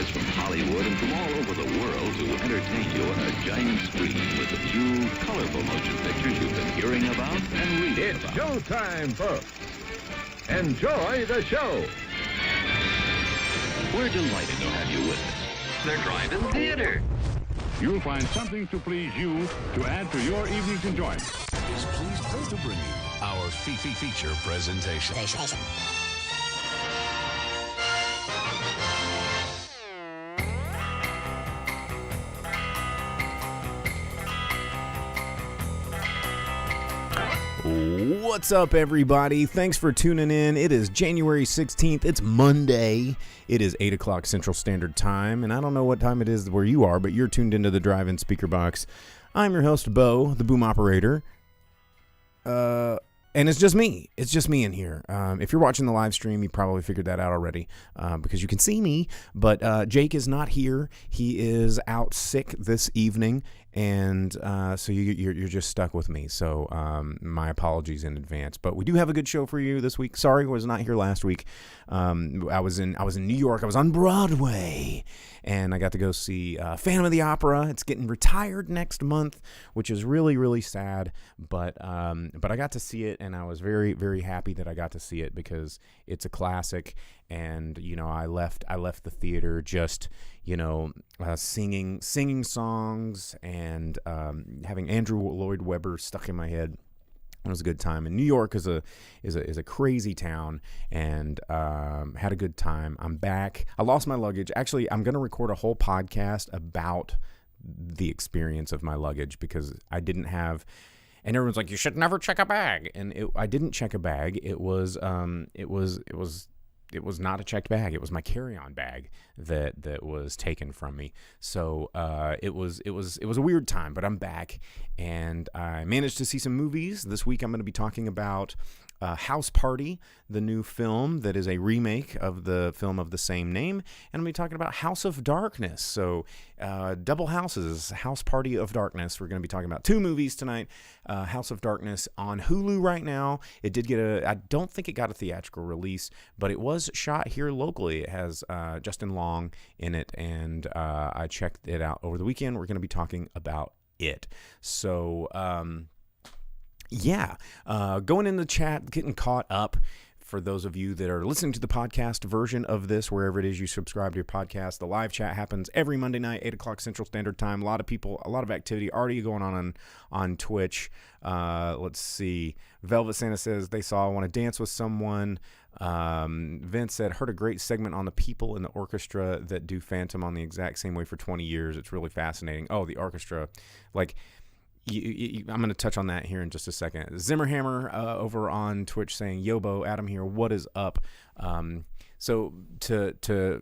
stars from Hollywood and from all over the world to entertain you on a giant screen with a few colorful motion pictures you've been hearing about and reading It's about. showtime, folks. Enjoy the show. We're delighted to have you with us. They're driving theater. You'll find something to please you to add to your evening's enjoyment. Is pleased to bring you our feature presentation. What's up, everybody? Thanks for tuning in. It is January 16th. It's Monday. It is 8 o'clock Central Standard Time, and I don't know what time it is where you are, but you're tuned into the Drive-In Speaker Box. I'm your host, Bo, the boom operator. And it's just me. It's just me in here. If you're watching the live stream, you probably figured that out already because you can see me. But Jake is not here. He is out sick this evening, and so you're just stuck with me. So my apologies in advance. But we do have a good show for you this week. Sorry, I was not here last week. I was in New York. I was on Broadway, and I got to go see Phantom of the Opera. It's getting retired next month, which is really, really sad. But I got to see it, and I was very, very happy that I got to see it because it's a classic. And I left the theater just singing songs and having Andrew Lloyd Webber stuck in my head. It was a good time. And New York is a crazy town, and had a good time. I'm back. I lost my luggage. Actually, I'm going to record a whole podcast about the experience of my luggage because I didn't have. And everyone's like, you should never check a bag. And I didn't check a bag. It was not a checked bag. It was my carry-on bag that was taken from me. So it was a weird time, but I'm back, and I managed to see some movies. This week I'm going to be talking about House Party, the new film that is a remake of the film of the same name, and I'm going to be talking about House of Darkness. So double houses, House Party of Darkness. We're going to be talking about two movies tonight. House of Darkness on Hulu right now. It did get I don't think it got a theatrical release, but it was shot here locally. It has Justin Long in it, and I checked it out over the weekend. We're going to be talking about it. So going in the chat, getting caught up. For those of you that are listening to the podcast version of this, wherever it is you subscribe to your podcast, the live chat happens every Monday night, 8 o'clock Central Standard Time. A lot of people, a lot of activity already going on Twitch. Let's see. Velvet Santa says they saw I Want to Dance with Someone. Vince said, heard a great segment on the people in the orchestra that do Phantom on the exact same way for 20 years. It's really fascinating. Oh, the orchestra. I'm going to touch on that here in just a second. Zimmerhammer over on Twitch saying, Yobo, Adam here, what is up? So to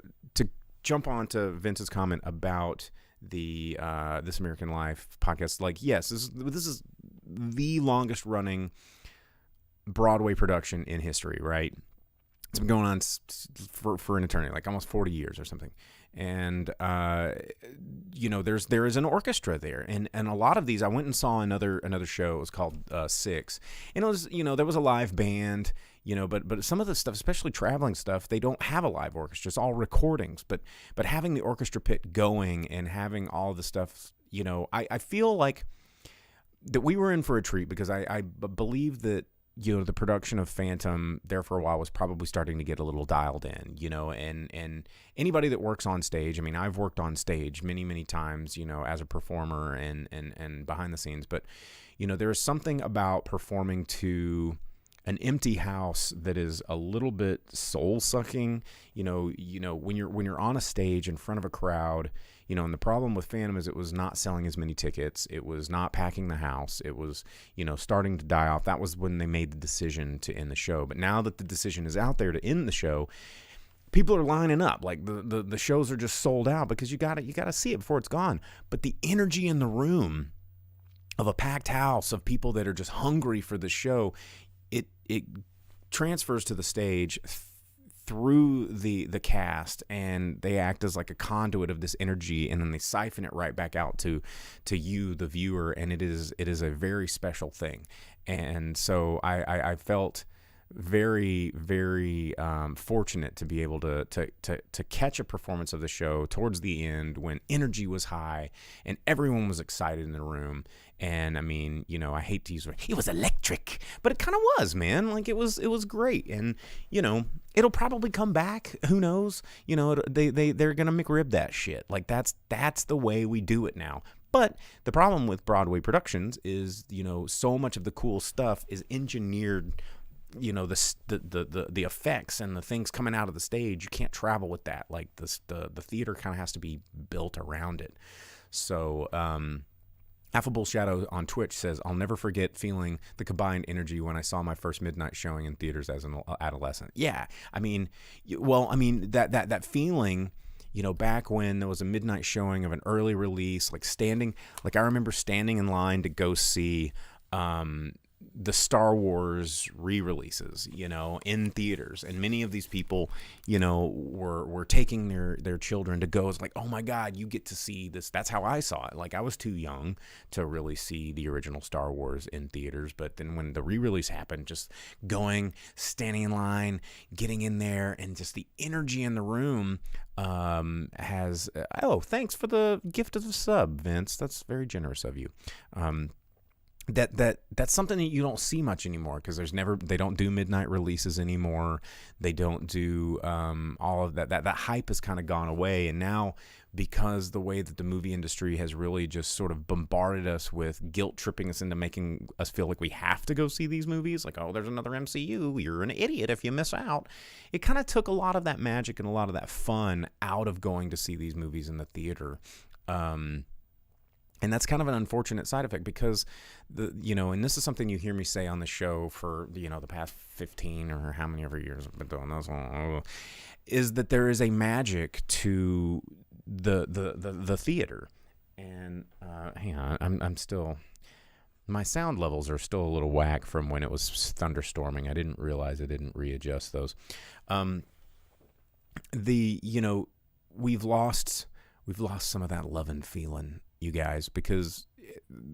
jump on to Vince's comment about the This American Life podcast, yes, this is the longest running Broadway production in history, right? It's been going on for an eternity, like almost 40 years or something. And, there is an orchestra there. And a lot of these, I went and saw another show. It was called Six. And it was, there was a live band, but some of the stuff, especially traveling stuff, they don't have a live orchestra. It's all recordings. But having the orchestra pit going and having all the stuff, I feel like that we were in for a treat because I believe that, the production of Phantom there for a while was probably starting to get a little dialed in, and anybody that works on stage, I mean, I've worked on stage many, many times, as a performer and behind the scenes, but, there is something about performing to an empty house that is a little bit soul sucking, when you're on a stage in front of a crowd, and the problem with Phantom is it was not selling as many tickets. It was not packing the house. It was, starting to die off. That was when they made the decision to end the show. But now that the decision is out there to end the show, people are lining up. Like the shows are just sold out because you gotta see it before it's gone. But the energy in the room of a packed house of people that are just hungry for the show, it transfers to the stage through the cast, and they act as like a conduit of this energy, and then they siphon it right back out to you, the viewer, and it is a very special thing. And so I felt very, very fortunate to be able to catch a performance of the show towards the end when energy was high and everyone was excited in the room. And I mean, you know, I hate to use it was electric, but it kind of was, man. Like it was great. And you know, it'll probably come back. Who knows? You know, they're gonna McRib that shit. Like that's the way we do it now. But the problem with Broadway productions is, you know, so much of the cool stuff is engineered. You know, the effects and the things coming out of the stage, you can't travel with that. Like the theater kind of has to be built around it. So Affable Shadow on Twitch says, I'll never forget feeling the combined energy when I saw my first midnight showing in theaters as an adolescent. Yeah, I mean, that feeling, you know, back when there was a midnight showing of an early release, I remember standing in line to go see the Star Wars re-releases, you know, in theaters, and many of these people, you know, were taking their children to go. It's like, oh my God, you get to see this. That's how I saw it. Like I was too young to really see the original Star Wars in theaters, but then when the re-release happened, just going, standing in line, getting in there, and just the energy in the room has. Oh, thanks for the gift of the sub, Vince. That's very generous of you. That's something that you don't see much anymore because they don't do midnight releases anymore. They don't do all of that. That hype has kind of gone away, and now because the way that the movie industry has really just sort of bombarded us with guilt tripping us into making us feel like we have to go see these movies, like, oh, there's another MCU, you're an idiot if you miss out. It kind of took a lot of that magic and a lot of that fun out of going to see these movies in the theater. And that's kind of an unfortunate side effect because, and this is something you hear me say on the show for, you know, the past 15 or how many ever years I've been doing this, is that there is a magic to the theater. And hang on, I'm still, my sound levels are still a little whack from when it was thunderstorming. I didn't realize I didn't readjust those. We've lost some of that love and feeling, you guys, because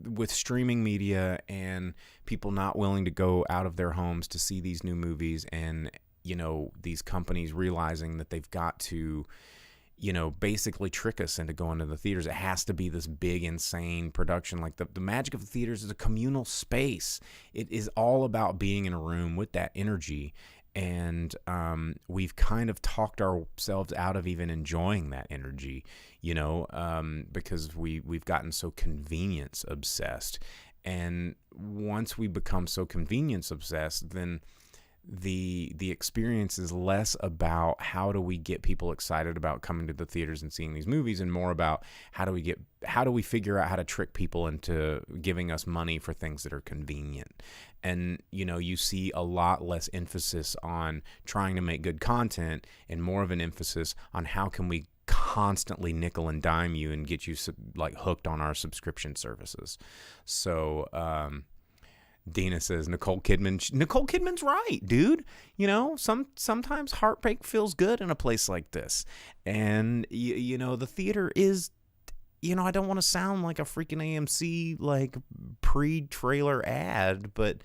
with streaming media and people not willing to go out of their homes to see these new movies, and you know, these companies realizing that they've got to, you know, basically trick us into going to the theaters. It has to be this big, insane production. Like the magic of the theaters is a communal space. It is all about being in a room with that energy. And we've kind of talked ourselves out of even enjoying that energy, you know, because we've gotten so convenience obsessed. And once we become so convenience obsessed, then the experience is less about how do we get people excited about coming to the theaters and seeing these movies, and more about how do we figure out how to trick people into giving us money for things that are convenient. And you know, you see a lot less emphasis on trying to make good content and more of an emphasis on how can we constantly nickel and dime you and get you like hooked on our subscription services. So Dina says Nicole Kidman's right, dude. You know, sometimes heartbreak feels good in a place like this. And you know, the theater is, you know, I don't want to sound like a freaking AMC like pre-trailer ad, but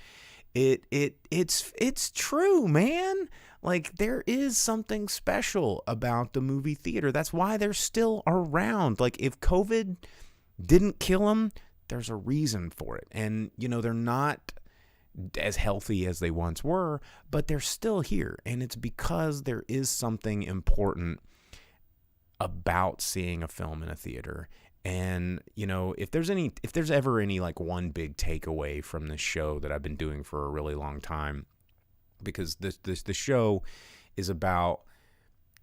it's true, man. Like there is something special about the movie theater. That's why they're still around. Like if COVID didn't kill them, there's a reason for it. And, you know, they're not as healthy as they once were, but they're still here. And it's because there is something important about seeing a film in a theater. And, you know, if there's ever any like one big takeaway from this show that I've been doing for a really long time, because the show is about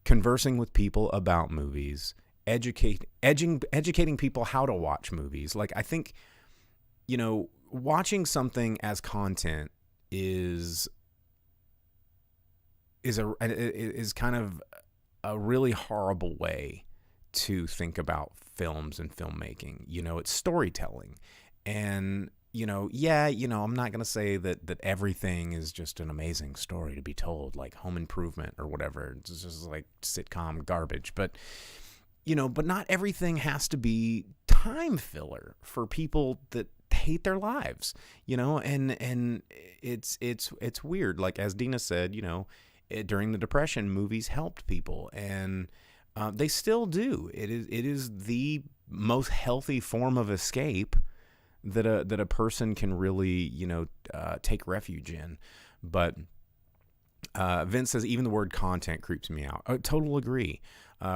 conversing with people about movies, educating people how to watch movies. Like I think, you know, watching something as content is kind of a really horrible way to think about films and filmmaking. You know, it's storytelling. And, you know, yeah, you know, I'm not going to say that everything is just an amazing story to be told, like Home Improvement or whatever. It's just like sitcom garbage. But, you know, but not everything has to be time filler for people that hate their lives, and it's weird. Like as Dina said, during the Depression, movies helped people, and they still do. It is the most healthy form of escape that a person can really take refuge in. But Vince says even the word content creeps me out. Total agree.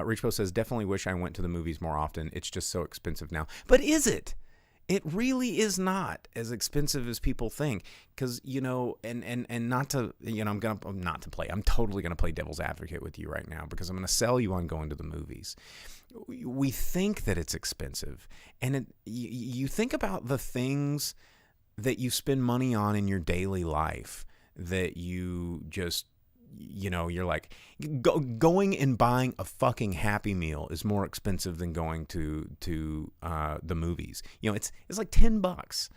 Rich Post says definitely wish I went to the movies more often. It's just so expensive now. But is it? It really is not as expensive as people think, because and not to I'm totally gonna play devil's advocate with you right now, because I'm gonna sell you on going to the movies. We think that it's expensive, and you think about the things that you spend money on in your daily life that you just you're like, going and buying a fucking Happy Meal is more expensive than going to the movies. It's like $10.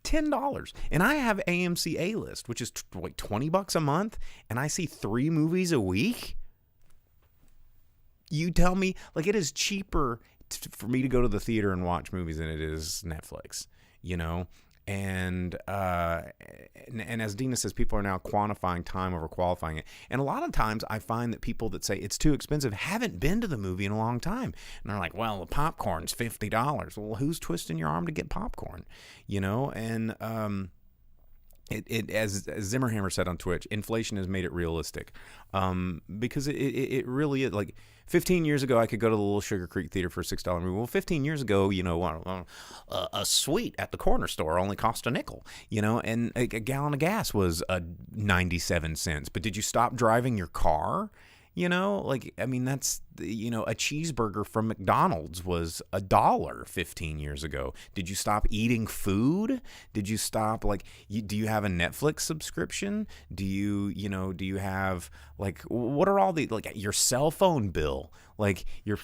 $10. And I have AMC A-List, which is like $20 a month, and I see 3 movies a week. You tell me, like, it is cheaper for me to go to the theater and watch movies than it is Netflix, And as Dina says, people are now quantifying time over qualifying it. And a lot of times I find that people that say it's too expensive haven't been to the movie in a long time. And they're like, well, the popcorn's $50. Well, who's twisting your arm to get popcorn? And it as Zimmerhammer said on Twitch, inflation has made it realistic. Because it really is. Like 15 years ago, I could go to the Little Sugar Creek Theater for a $6 movie. Well, 15 years ago, a sweet at the corner store only cost a nickel, and a gallon of gas was 97 cents. But did you stop driving your car? That's, a cheeseburger from McDonald's was $1 15 years ago. Did you stop eating food? Did you stop, do you have a Netflix subscription? Do you have, what are all the, your cell phone bill? Your,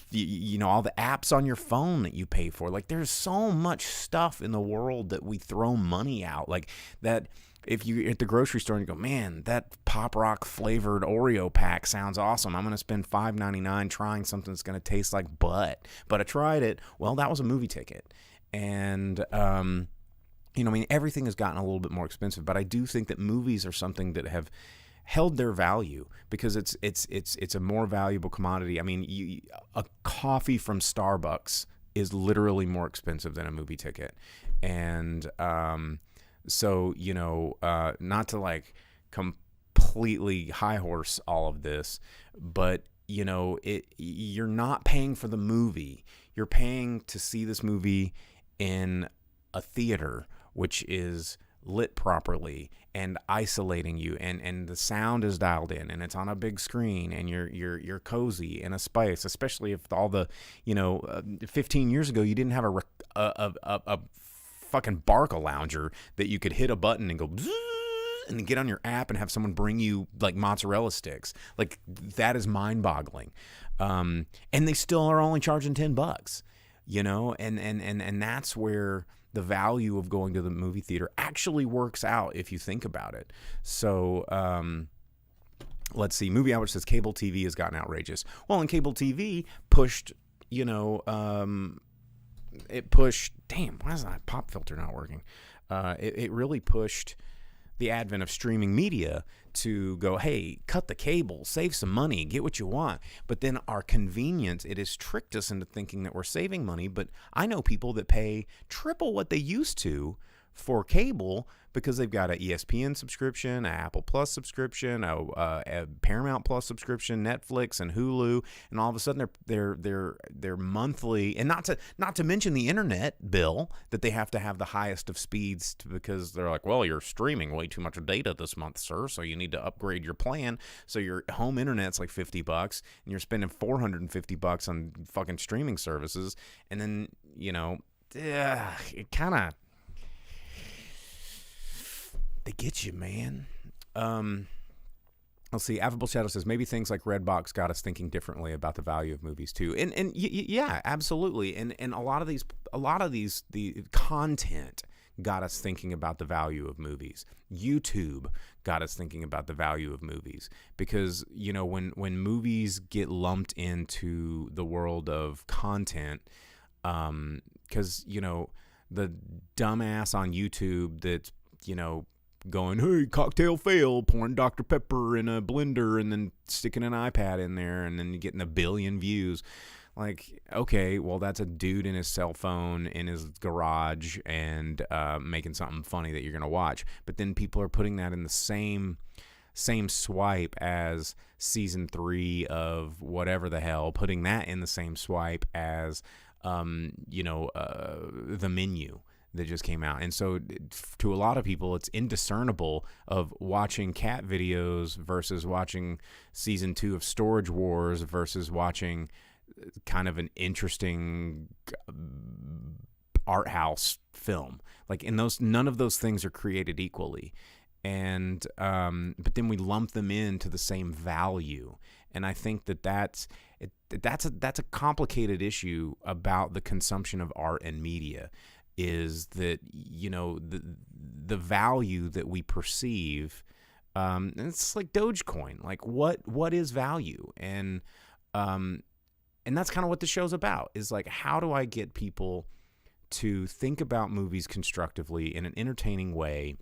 all the apps on your phone that you pay for. There's so much stuff in the world that we throw money out. That. If you're at the grocery store and you go, man, that Pop Rock flavored Oreo pack sounds awesome. I'm going to spend $5.99 trying something that's going to taste like butt. But I tried it. Well, that was a movie ticket. And, everything has gotten a little bit more expensive. But I do think that movies are something that have held their value because it's a more valuable commodity. A coffee from Starbucks is literally more expensive than a movie ticket. And, so, not to completely high horse all of this, but, you're not paying for the movie. You're paying to see this movie in a theater, which is lit properly and isolating you, and the sound is dialed in, and it's on a big screen, and you're cozy in a space, especially if all the, 15 years ago, you didn't have a fucking Barca lounger that you could hit a button and go and then get on your app and have someone bring you mozzarella sticks. That is mind-boggling. And they still are only charging $10, and that's where the value of going to the movie theater actually works out if you think about it. So let's see. Movie Hour says cable TV has gotten outrageous. Well, and cable TV pushed, it pushed, damn, why is that pop filter not working? It really pushed the advent of streaming media to go, hey, cut the cable, save some money, get what you want. But then our convenience, it has tricked us into thinking that we're saving money. But I know people that pay triple what they used to for cable because they've got an ESPN subscription, an Apple Plus subscription, a Paramount Plus subscription, Netflix and Hulu, and all of a sudden their monthly, and not to mention the internet bill that they have to have the highest of speeds because they're like, well, you're streaming way too much data this month, sir, so you need to upgrade your plan. So your home internet's like $50, and you're spending $450 on fucking streaming services, and then it kind of. They get you, man. Let's see. Affable Shadow says maybe things like Redbox got us thinking differently about the value of movies too. And yeah, absolutely. And a lot of these the content got us thinking about the value of movies. YouTube got us thinking about the value of movies because when movies get lumped into the world of content, because the dumbass on YouTube that's, going, hey, cocktail fail, pouring Dr. Pepper in a blender and then sticking an iPad in there and then getting 1 billion views. Like, okay, well, that's a dude in his cell phone in his garage and making something funny that you're going to watch. But then people are putting that in the same swipe as season 3 of whatever the hell, putting that in the same swipe as, The Menu that just came out. And so to a lot of people, it's indiscernible of watching cat videos versus watching season 2 of Storage Wars versus watching kind of an interesting art house film. Like, in those, none of those things are created equally. And but then we lump them into the same value. And I think that's a complicated issue about the consumption of art and media, is that, the value that we perceive, and it's like Dogecoin. Like, what is value? And that's kind of what the show's about, is like, how do I get people to think about movies constructively in an entertaining way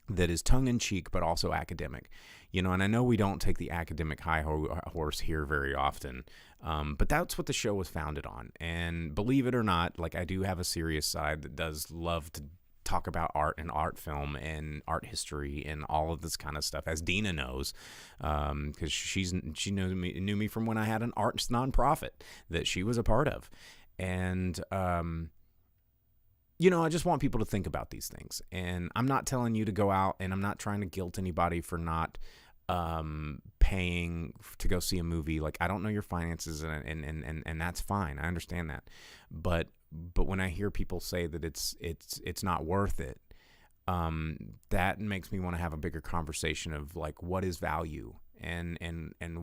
that is tongue-in-cheek but also academic? And I know we don't take the academic high horse here very often, but that's what the show was founded on. And believe it or not, like, I do have a serious side that does love to talk about art and art film and art history and all of this kind of stuff, as Dina knows, because she knew me from when I had an arts nonprofit that she was a part of. And I just want people to think about these things. And I'm not telling you to go out, and I'm not trying to guilt anybody for not paying to go see a movie. Like, I don't know your finances, and that's fine. I understand that. But when I hear people say that it's not worth it, that makes me want to have a bigger conversation of, like, what is value and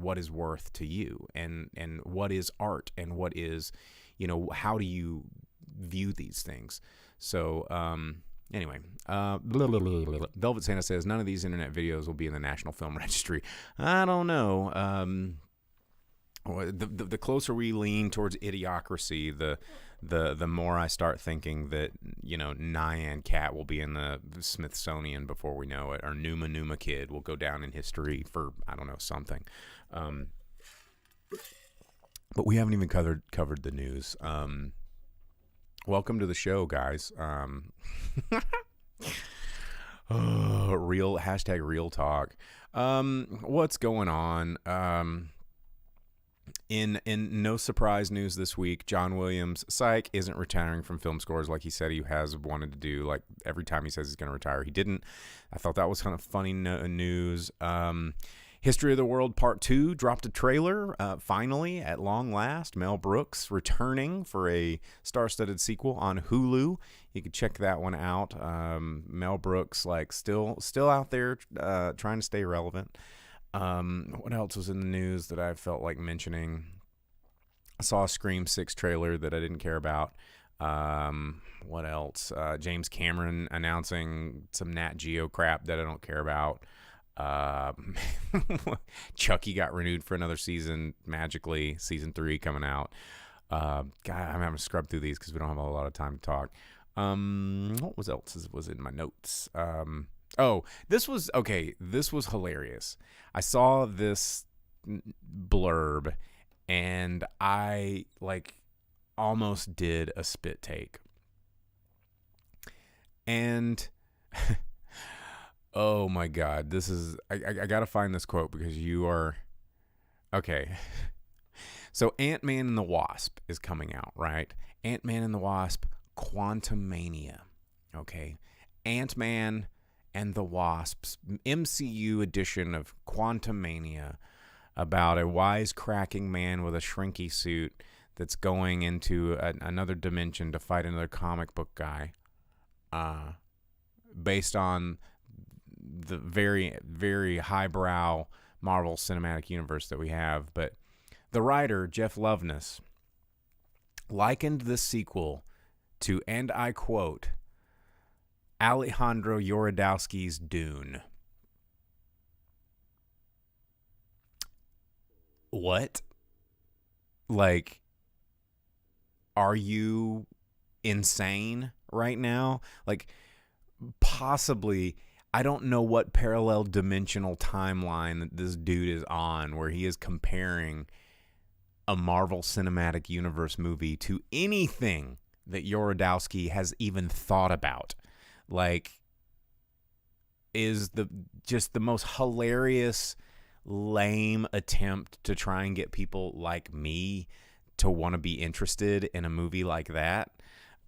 what is worth to you, and what is art, and what is, how do you view these things? So anyway, Velvet Santa says none of these internet videos will be in the National Film Registry. I don't know. The closer we lean towards Idiocracy, the more I start thinking that, Nyan Cat will be in the Smithsonian before we know it, or Numa Kid will go down in history for, I don't know, something. But we haven't even covered the news. Welcome to the show, guys. Real talk. What's going on? In no surprise news this week, John Williams, psych, isn't retiring from film scores like he said he has wanted to do. Like, every time he says he's going to retire, he didn't. I thought that was kind of funny news. History of the World Part 2 dropped a trailer, finally, at long last. Mel Brooks returning for a star-studded sequel on Hulu. You can check that one out. Mel Brooks, like, still out there trying to stay relevant. What else was in the news that I felt like mentioning? I saw a Scream 6 trailer that I didn't care about. What else? James Cameron announcing some Nat Geo crap that I don't care about. Chucky got renewed for another season, magically. Season 3 coming out. God, I'm having to scrub through these because we don't have a lot of time to talk. What was in my notes? This was hilarious. I saw this blurb and I, like, almost did a spit take. And oh my God, this is, I gotta find this quote because you are, okay. So Ant-Man and the Wasp is coming out, right? Ant-Man and the Wasp, Quantumania, okay? Ant-Man and the Wasp's MCU edition of Quantumania, about a wisecracking man with a shrinky suit that's going into another dimension to fight another comic book guy, based on the very, very highbrow Marvel Cinematic Universe that we have. But the writer, Jeff Loveness, likened this sequel to, and I quote, Alejandro Jodorowsky's Dune. What? Like, are you insane? right now. Like, possibly, I don't know what parallel dimensional timeline that this dude is on where he is comparing a Marvel Cinematic Universe movie to anything that Yorodowski has even thought about. Like, is just the most hilarious, lame attempt to try and get people like me to want to be interested in a movie like that.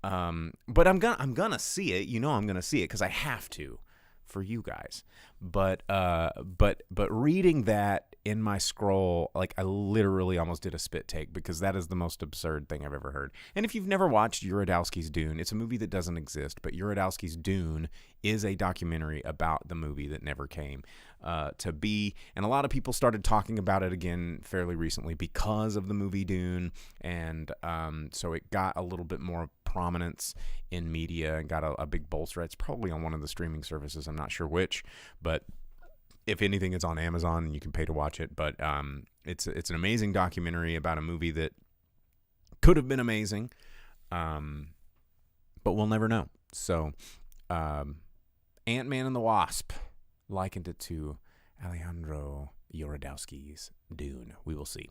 But I'm gonna see it. You know, I'm gonna see it because I have to for you guys. But reading that in my scroll, like, I literally almost did a spit take because that is the most absurd thing I've ever heard. And if you've never watched Yorodowski's Dune, it's a movie that doesn't exist, but Yorodowski's Dune is a documentary about the movie that never came to be. And a lot of people started talking about it again fairly recently because of the movie Dune. And so it got a little bit more prominence in media and got a big bolster. It's probably on one of the streaming services. I'm not sure which, but if anything, it's on Amazon and you can pay to watch it. But it's an amazing documentary about a movie that could have been amazing, but we'll never know. So Ant-Man and the Wasp likened it to Alejandro Yorodowski's Dune. We will see.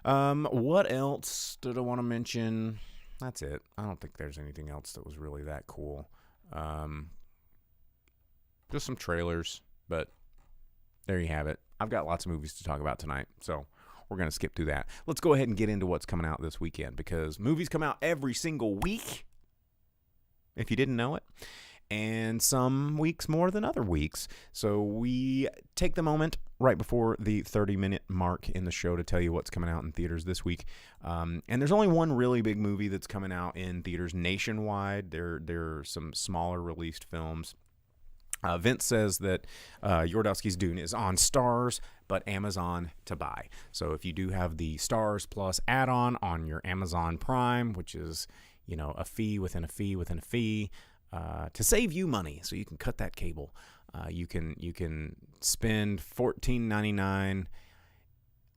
What else did I want to mention? That's it. I don't think there's anything else that was really that cool. Just some trailers, but there you have it. I've got lots of movies to talk about tonight, so we're going to skip through that. Let's go ahead and get into what's coming out this weekend, because movies come out every single week, if you didn't know it, and some weeks more than other weeks. So we take the moment right before the 30-minute mark in the show to tell you what's coming out in theaters this week. And there's only one really big movie that's coming out in theaters nationwide. There are some smaller released films. Vince says that Yorodowski's Dune is on Starz, but Amazon to buy. So if you do have the Starz Plus add-on on your Amazon Prime, which is, you know, a fee within a fee within a fee, to save you money, so you can cut that cable, you can spend $14.99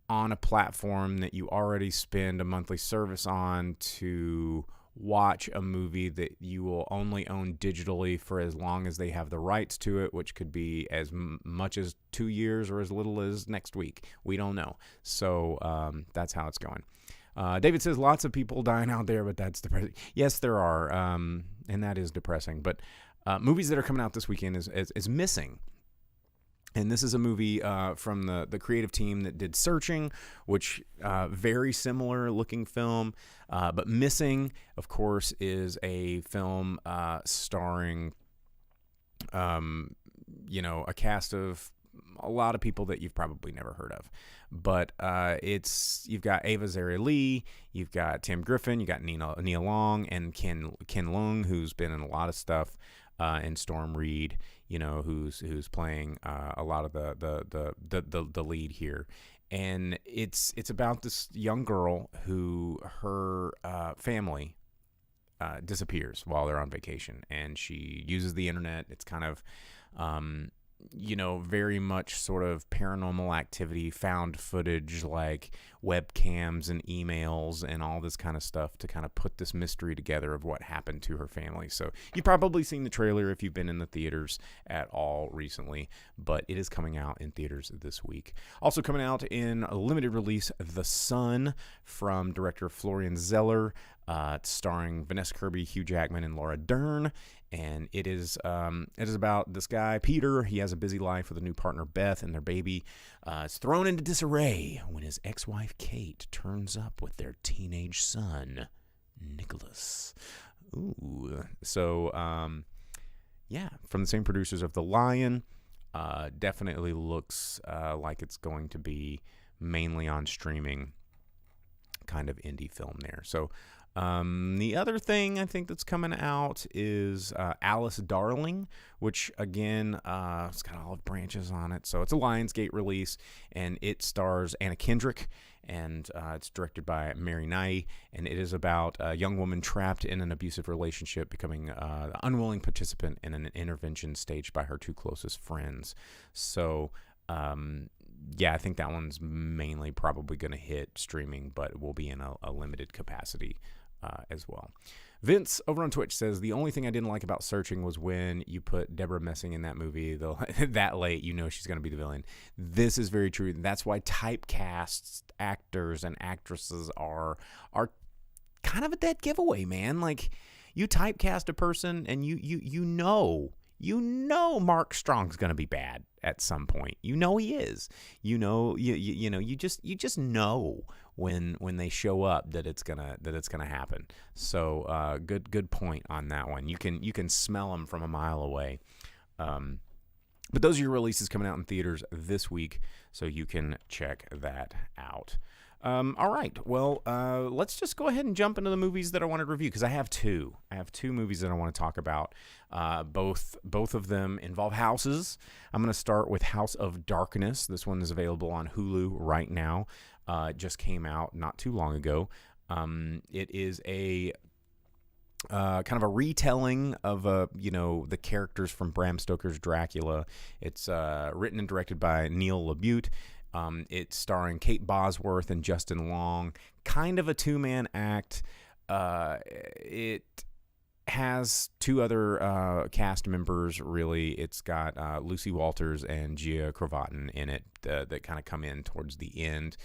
on a platform that you already spend a monthly service on to watch a movie that you will only own digitally for as long as they have the rights to it, which could be as much as 2 years or as little as next week. We don't know. So that's how it's going. David says lots of people dying out there, but that's depressing. Yes, there are, and that is depressing. But movies that are coming out this weekend is Missing. And this is a movie from the creative team that did Searching, which very similar looking film. But Missing, of course, is a film starring, a cast of a lot of people that you've probably never heard of. But you've got Ava Zaria Lee, you've got Tim Griffin, you got Nia Long, and Ken Leung, who's been in a lot of stuff. And Storm Reed, who's playing a lot of the lead here, and it's about this young girl who her family disappears while they're on vacation, and she uses the internet. It's kind of very much sort of paranormal activity, found footage, like webcams and emails and all this kind of stuff to kind of put this mystery together of what happened to her family. So you've probably seen the trailer if you've been in the theaters at all recently, but it is coming out in theaters this week. Also coming out in a limited release, The Son, from director Florian Zeller, starring Vanessa Kirby, Hugh Jackman, and Laura Dern. And it is about this guy, Peter. He has a busy life with a new partner, Beth, and their baby is thrown into disarray when his ex-wife, Kate, turns up with their teenage son, Nicholas. Ooh. So, from the same producers of The Lion. Definitely looks like it's going to be mainly on streaming, kind of indie film there. So, the other thing I think that's coming out is Alice Darling, which again, it's got olive branches on it. So it's a Lionsgate release, and it stars Anna Kendrick, and it's directed by Mary Nye, and it is about a young woman trapped in an abusive relationship becoming an unwilling participant in an intervention staged by her two closest friends. So, I think that one's mainly probably going to hit streaming, but will be in a limited capacity as well. Vince over on Twitch says, the only thing I didn't like about Searching was when you put Deborah Messing in that movie, though that late, you know she's going to be the villain. This is very true. That's why typecast actors and actresses are kind of a dead giveaway, man. Like, you typecast a person and you know Mark Strong's going to be bad at some point. You know he is. You know you just know when they show up that it's gonna happen. So good point on that one. You can smell them from a mile away. But those are your releases coming out in theaters this week, so you can check that out. All right. Well, let's just go ahead and jump into the movies that I want to review, because I have two. I have two movies that I want to talk about. Both of them involve houses. I'm going to start with House of Darkness. This one is available on Hulu right now. It just came out not too long ago. It is a kind of a retelling of the characters from Bram Stoker's Dracula. It's written and directed by Neil LaBute. It's starring Kate Bosworth and Justin Long. Kind of a two-man act. It has two other cast members, really. It's got Lucy Walters and Gia Cravatin in it that kind of come in towards the end,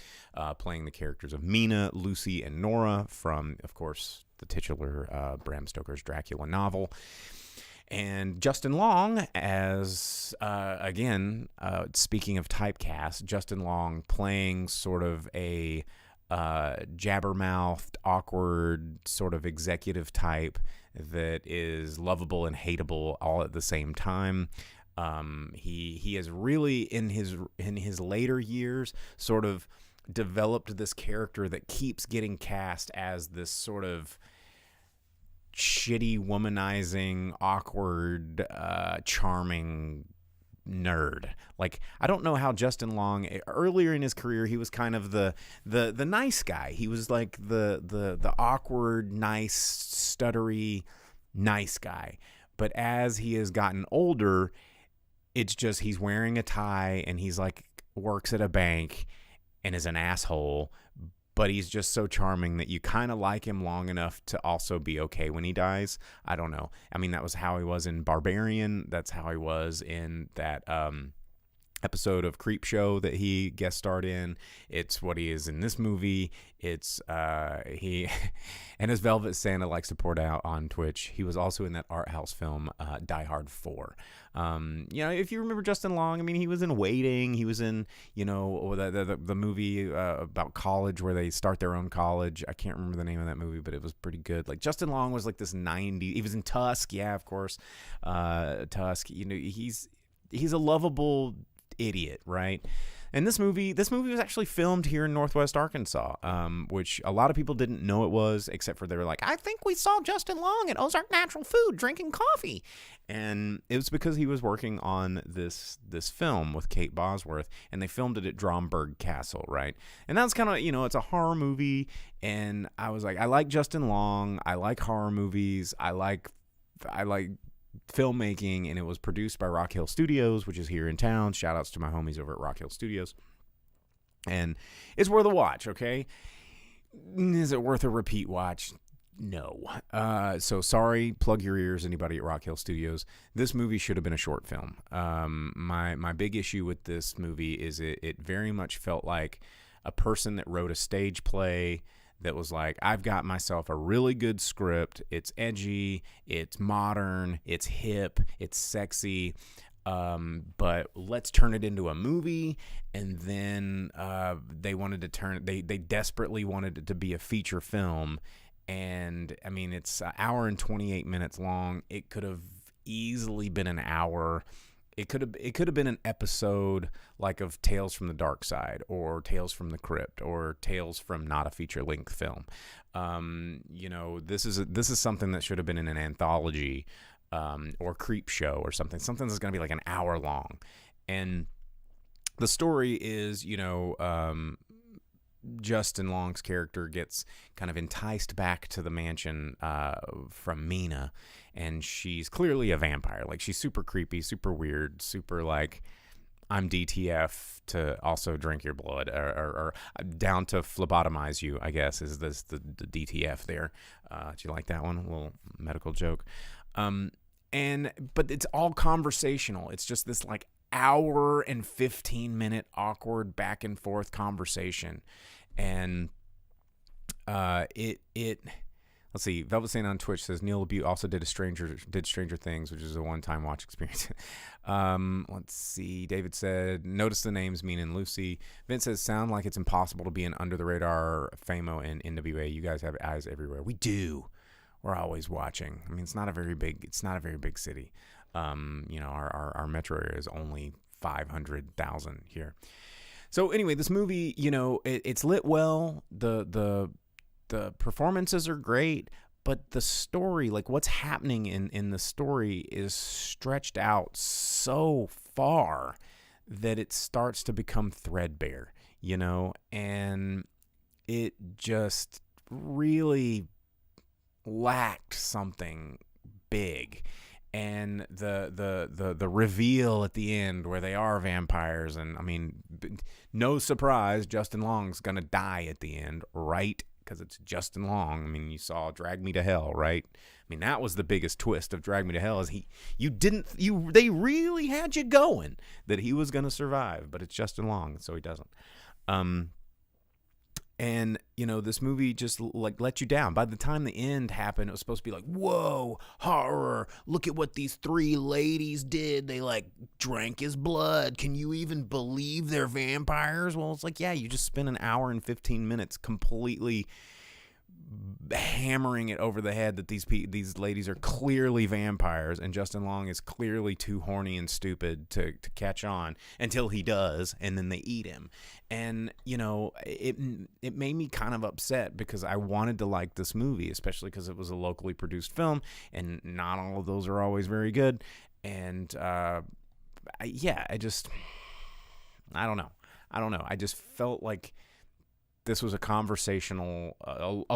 playing the characters of Mina, Lucy, and Nora from, of course, the titular Bram Stoker's Dracula novel. And Justin Long as, again, speaking of typecast, Justin Long playing sort of a jabbermouthed, awkward, sort of executive type that is lovable and hateable all at the same time. He has really, in his later years, sort of developed this character that keeps getting cast as this sort of shitty, womanizing, awkward, charming nerd. Like, I don't know how Justin Long, earlier in his career, he was kind of the nice guy. He was like the awkward, nice, stuttery, nice guy. But as he has gotten older, it's just he's wearing a tie and he's like works at a bank and is an asshole. But he's just so charming that you kind of like him long enough to also be okay when he dies. I don't know. I mean, that was how he was in Barbarian. That's how he was in that episode of Creepshow that he guest starred in. It's what he is in this movie. It's he and as Velvet Santa likes to point out on Twitch, he was also in that art house film Die Hard 4. If you remember Justin Long, I mean, he was in Waiting. He was in the movie about college where they start their own college. I can't remember the name of that movie, but it was pretty good. Like, Justin Long was like this 90s. He was in Tusk, yeah, of course. Tusk. He's a lovable idiot, right? And this movie was actually filmed here in Northwest Arkansas, which a lot of people didn't know it was, except for they were like, I think we saw Justin Long at Ozark Natural Food drinking coffee. And it was because he was working on this film with Kate Bosworth, and they filmed it at Dromberg Castle, right? And that's kind of, it's a horror movie, and I was like, I like Justin Long, I like horror movies, I like filmmaking, and it was produced by Rock Hill Studios, which is here in town. Shout outs to my homies over at Rock Hill Studios. And it's worth a watch, okay? Is it worth a repeat watch? No. So sorry, plug your ears, anybody at Rock Hill Studios. This movie should have been a short film. My big issue with this movie is it very much felt like a person that wrote a stage play that was like, I've got myself a really good script. It's edgy, it's modern, it's hip, it's sexy, but let's turn it into a movie. And then they desperately wanted it to be a feature film. And I mean, it's an hour and 28 minutes long. It could have easily been an hour. It could have been an episode like of Tales from the Dark Side, or Tales from the Crypt, or Tales from not a feature-length film. This is something that should have been in an anthology, or Creep Show or something that's going to be like an hour long. And the story is, Justin Long's character gets kind of enticed back to the mansion from Mina, and she's clearly a vampire. Like, she's super creepy, super weird, super like, I'm DTF to also drink your blood, or down to phlebotomize you, I guess, is this the DTF there. Do you like that one? A little medical joke. But it's all conversational. It's just this like hour and 15-minute awkward back and forth conversation. And let's see. Velvet Saint on Twitch says Neil LaBute also did Stranger Things, which is a one-time watch experience. Let's see. David said, notice the names Mean and Lucy. Vince says, sound like it's impossible to be an under the radar FAMO and NWA. You guys have eyes everywhere. We do. We're always watching. I mean, it's not a very big city. Our metro area is only 500,000 here. So anyway, this movie, it's lit well. The performances are great, but the story, like what's happening in the story, is stretched out so far that it starts to become threadbare, and it just really lacked something big. And the reveal at the end where they are vampires, and I mean, no surprise, Justin Long's gonna die at the end, right? Because it's Justin Long. I mean, you saw Drag Me to Hell, right? I mean, that was the biggest twist of Drag Me to Hell, is they really had you going that he was gonna survive, but it's Justin Long, so he doesn't. And, this movie just like let you down. By the time the end happened, it was supposed to be like, whoa, horror. Look at what these 3 ladies did. They like drank his blood. Can you even believe they're vampires? Well, it's like, yeah, you just spent an hour and 15 minutes completely hammering it over the head that these ladies are clearly vampires, and Justin Long is clearly too horny and stupid to catch on until he does, and then they eat him. And it made me kind of upset because I wanted to like this movie, especially because it was a locally produced film, and not all of those are always very good. And I don't know. I just felt like this was a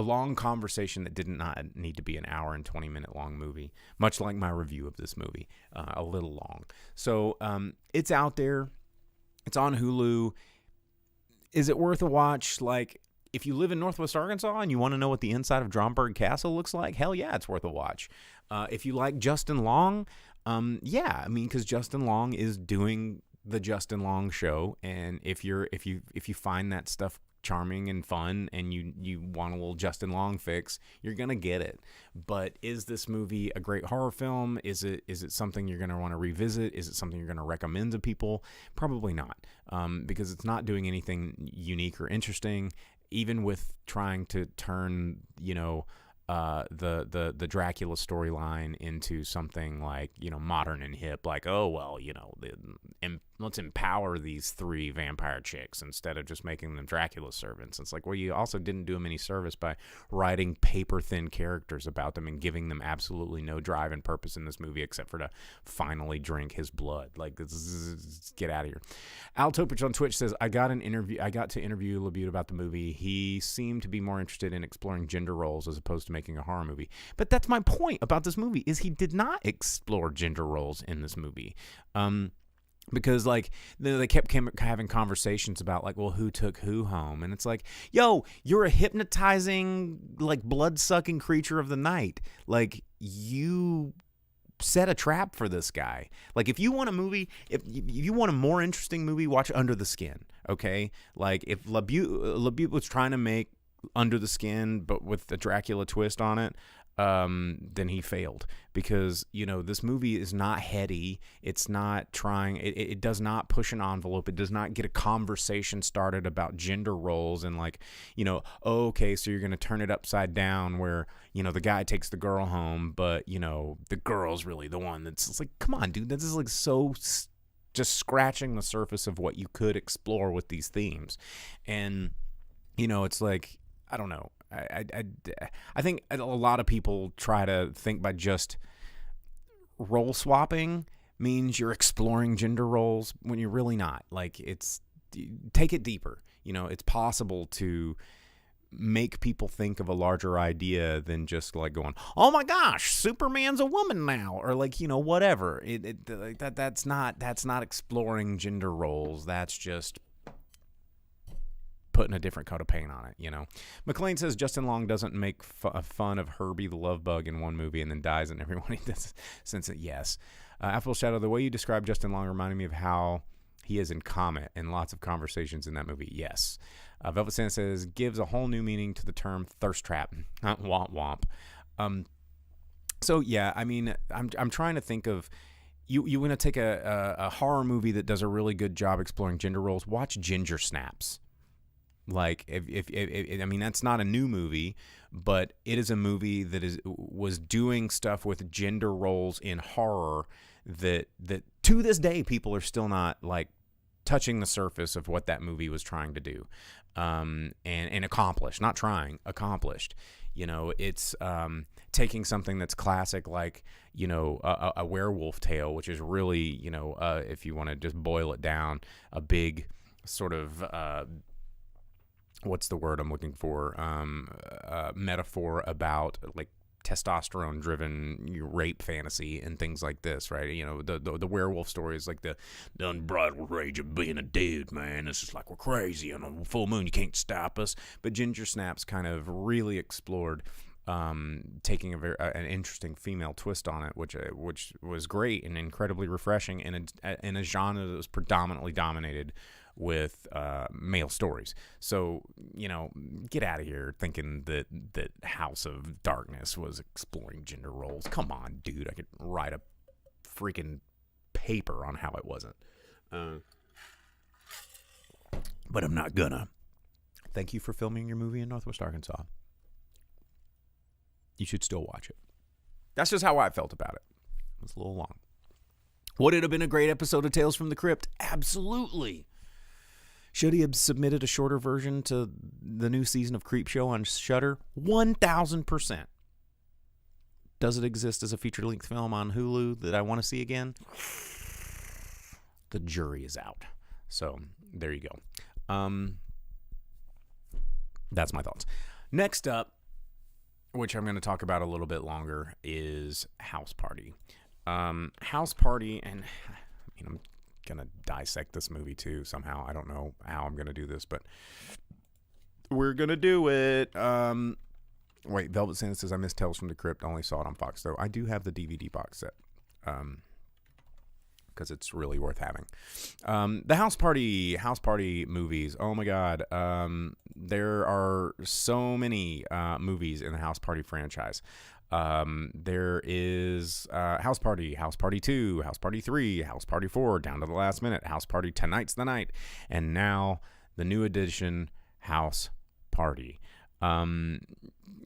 long conversation that did not need to be an hour and 20-minute long movie, much like my review of this movie, a little long. So it's out there. It's on Hulu. Is it worth a watch? Like, if you live in Northwest Arkansas and you want to know what the inside of Dromberg Castle looks like, hell yeah, it's worth a watch. If you like Justin Long, because Justin Long is doing the Justin Long show, and if you find that stuff charming and fun, and you want a little Justin Long fix, you're gonna get it. But is this movie a great horror film? Is it something you're gonna want to revisit? Is it something you're gonna recommend to people? Probably not, because it's not doing anything unique or interesting. Even with trying to turn the Dracula storyline into something like modern and hip, like let's empower these 3 vampire chicks instead of just making them Dracula servants. It's like, well, you also didn't do them any service by writing paper thin characters about them and giving them absolutely no drive and purpose in this movie except for to finally drink his blood. Like, get out of here. Al Topich on Twitch says, I got to interview LaBute about the movie. He seemed to be more interested in exploring gender roles as opposed to making a horror movie. But that's my point about this movie, is he did not explore gender roles in this movie. Because they kept having conversations about well, who took who home, and it's like, yo, you're a hypnotizing blood-sucking creature of the night. Like, you set a trap for this guy. Like, if you want a movie, if you want a more interesting movie, watch Under the Skin. Okay, like if LaBute was trying to make Under the Skin but with the Dracula twist on it, then he failed, because this movie is not heady. It's not trying, it does not push an envelope. It does not get a conversation started about gender roles and okay, so you're gonna turn it upside down where the guy takes the girl home, but the girl's really the one that's, it's like, come on, dude, this is so just scratching the surface of what you could explore with these themes. And it's like, I don't know. I think a lot of people try to think by just role swapping means you're exploring gender roles when you're really not. Like, take it deeper. It's possible to make people think of a larger idea than just like going, oh my gosh, Superman's a woman now, or like, whatever. That's not exploring gender roles. That's just putting a different coat of paint on it, McLean says Justin Long doesn't make fun of Herbie the Love Bug in one movie and then dies in every one he does. Since it, yes. Apple Shadow, the way you describe Justin Long reminded me of how he is in Comet and lots of conversations in that movie. Yes. Velvet Santa says gives a whole new meaning to the term thirst trap. Womp womp. So yeah, I mean, I'm trying to think of you want to take a horror movie that does a really good job exploring gender roles. Watch Ginger Snaps. Like if I mean, that's not a new movie, but it is a movie that was doing stuff with gender roles in horror that to this day people are still not like touching the surface of what that movie was trying to do, and accomplished. Not trying, accomplished. It's taking something that's classic, like a werewolf tale, which is really if you want to just boil it down, a big sort of what's the word I'm looking for? Metaphor about like testosterone-driven rape fantasy and things like this, right? The werewolf story is like the unbridled rage of being a dude, man. It's just like we're crazy on a full moon. You can't stop us. But Ginger Snaps kind of really explored taking an interesting female twist on it, which was great and incredibly refreshing in a genre that was predominantly dominated with male stories. So get out of here thinking that House of Darkness was exploring gender roles. Come on, dude. I could write a freaking paper on how it wasn't, but I'm not gonna. Thank you for filming your movie in Northwest Arkansas. You should still watch it. That's just how I felt about it. It was a little long. Would it have been a great episode of Tales from the Crypt? Absolutely. Should he have submitted a shorter version to the new season of Creepshow on Shudder? 1,000%. Does it exist as a feature-length film on Hulu that I want to see again? The jury is out. So, there you go. That's my thoughts. Next up, which I'm going to talk about a little bit longer, is House Party. House Party, and I'm going to dissect this movie too somehow. I don't know how I'm going to do this, but we're going to do it. Wait, Velvet Santa says I missed Tales from the Crypt. Only saw it on Fox, though. I do have the DVD box set because it's really worth having. The House Party movies. Oh my God. There are so many movies in the House Party franchise. There is House Party 2, House Party 3, House Party 4, down to the last minute, House Party Tonight's the Night, and now the new edition, House Party.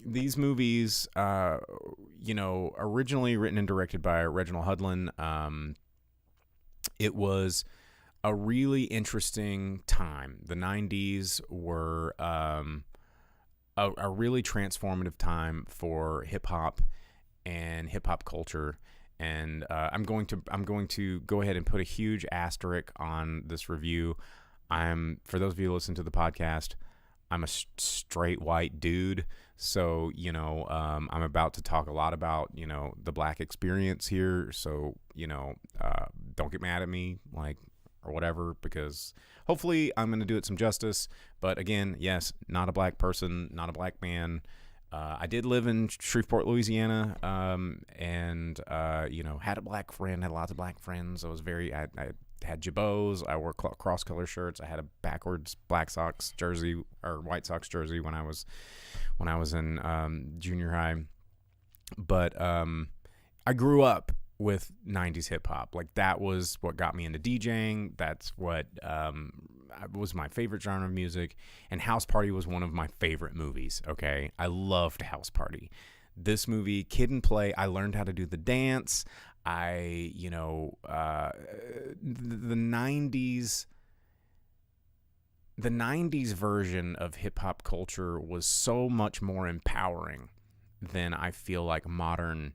These movies, originally written and directed by Reginald Hudlin, it was a really interesting time. The 90s were a really transformative time for hip hop and hip hop culture, and I'm going to go ahead and put a huge asterisk on this review. For those of you who listen to the podcast, I'm a straight white dude, so I'm about to talk a lot about the black experience here. So don't get mad at me, or whatever, because hopefully I'm going to do it some justice. But again, yes, not a black person, not a black man. I did live in Shreveport, Louisiana, and had a black friend, had lots of black friends. I had jabots. I wore cross-color shirts. I had a backwards Black Sox jersey or White Sox jersey when I was in junior high. But I grew up with 90s hip hop. Like, that was what got me into DJing. That's what was my favorite genre of music. And House Party was one of my favorite movies. Okay, I loved House Party. This movie, Kid and Play, I learned how to do the dance. The 90s version of hip hop culture was so much more empowering than I feel like modern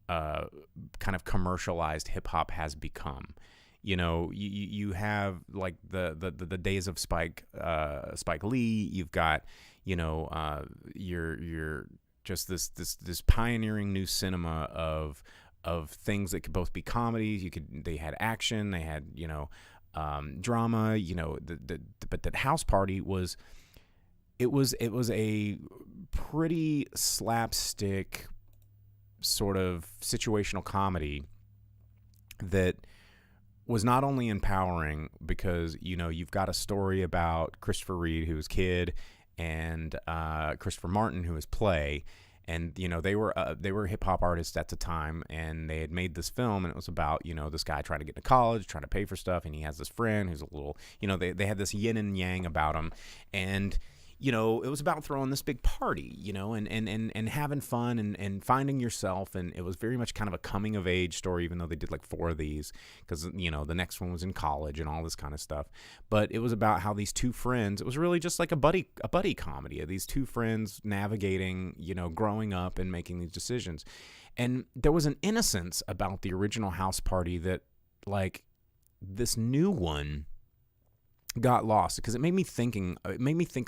kind of commercialized hip hop has become. You know, you have like the days of Spike Lee. You've got, you know, you're just this pioneering new cinema of things that could both be comedies. They had action, they had, you know, drama. You know, but that House Party was a pretty slapstick sort of situational comedy that was not only empowering because, you know, you've got a story about Christopher Reid, who was Kid, and Christopher Martin, who was Play, and, you know, they were hip hop artists at the time, and they had made this film, and it was about, you know, this guy trying to get to college, trying to pay for stuff, and he has this friend who's a little, you know, they had this yin and yang about him, and, you know, it was about throwing this big party, you know, and having fun and finding yourself. And it was very much kind of a coming of age story, even though they did like 4 of these because, you know, the next one was in college and all this kind of stuff. But it was about how these two friends, it was really just like a buddy comedy of these two friends navigating, you know, growing up and making these decisions. And there was an innocence about the original House Party that, like, this new one got lost because it made me think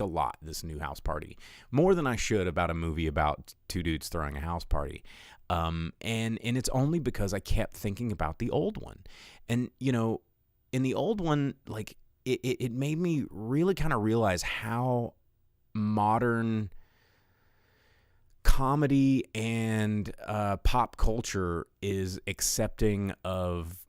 a lot, this new House Party, more than I should about a movie about two dudes throwing a house party. And it's only because I kept thinking about the old one. And, you know, in the old one, like, it made me really kind of realize how modern comedy and pop culture is accepting of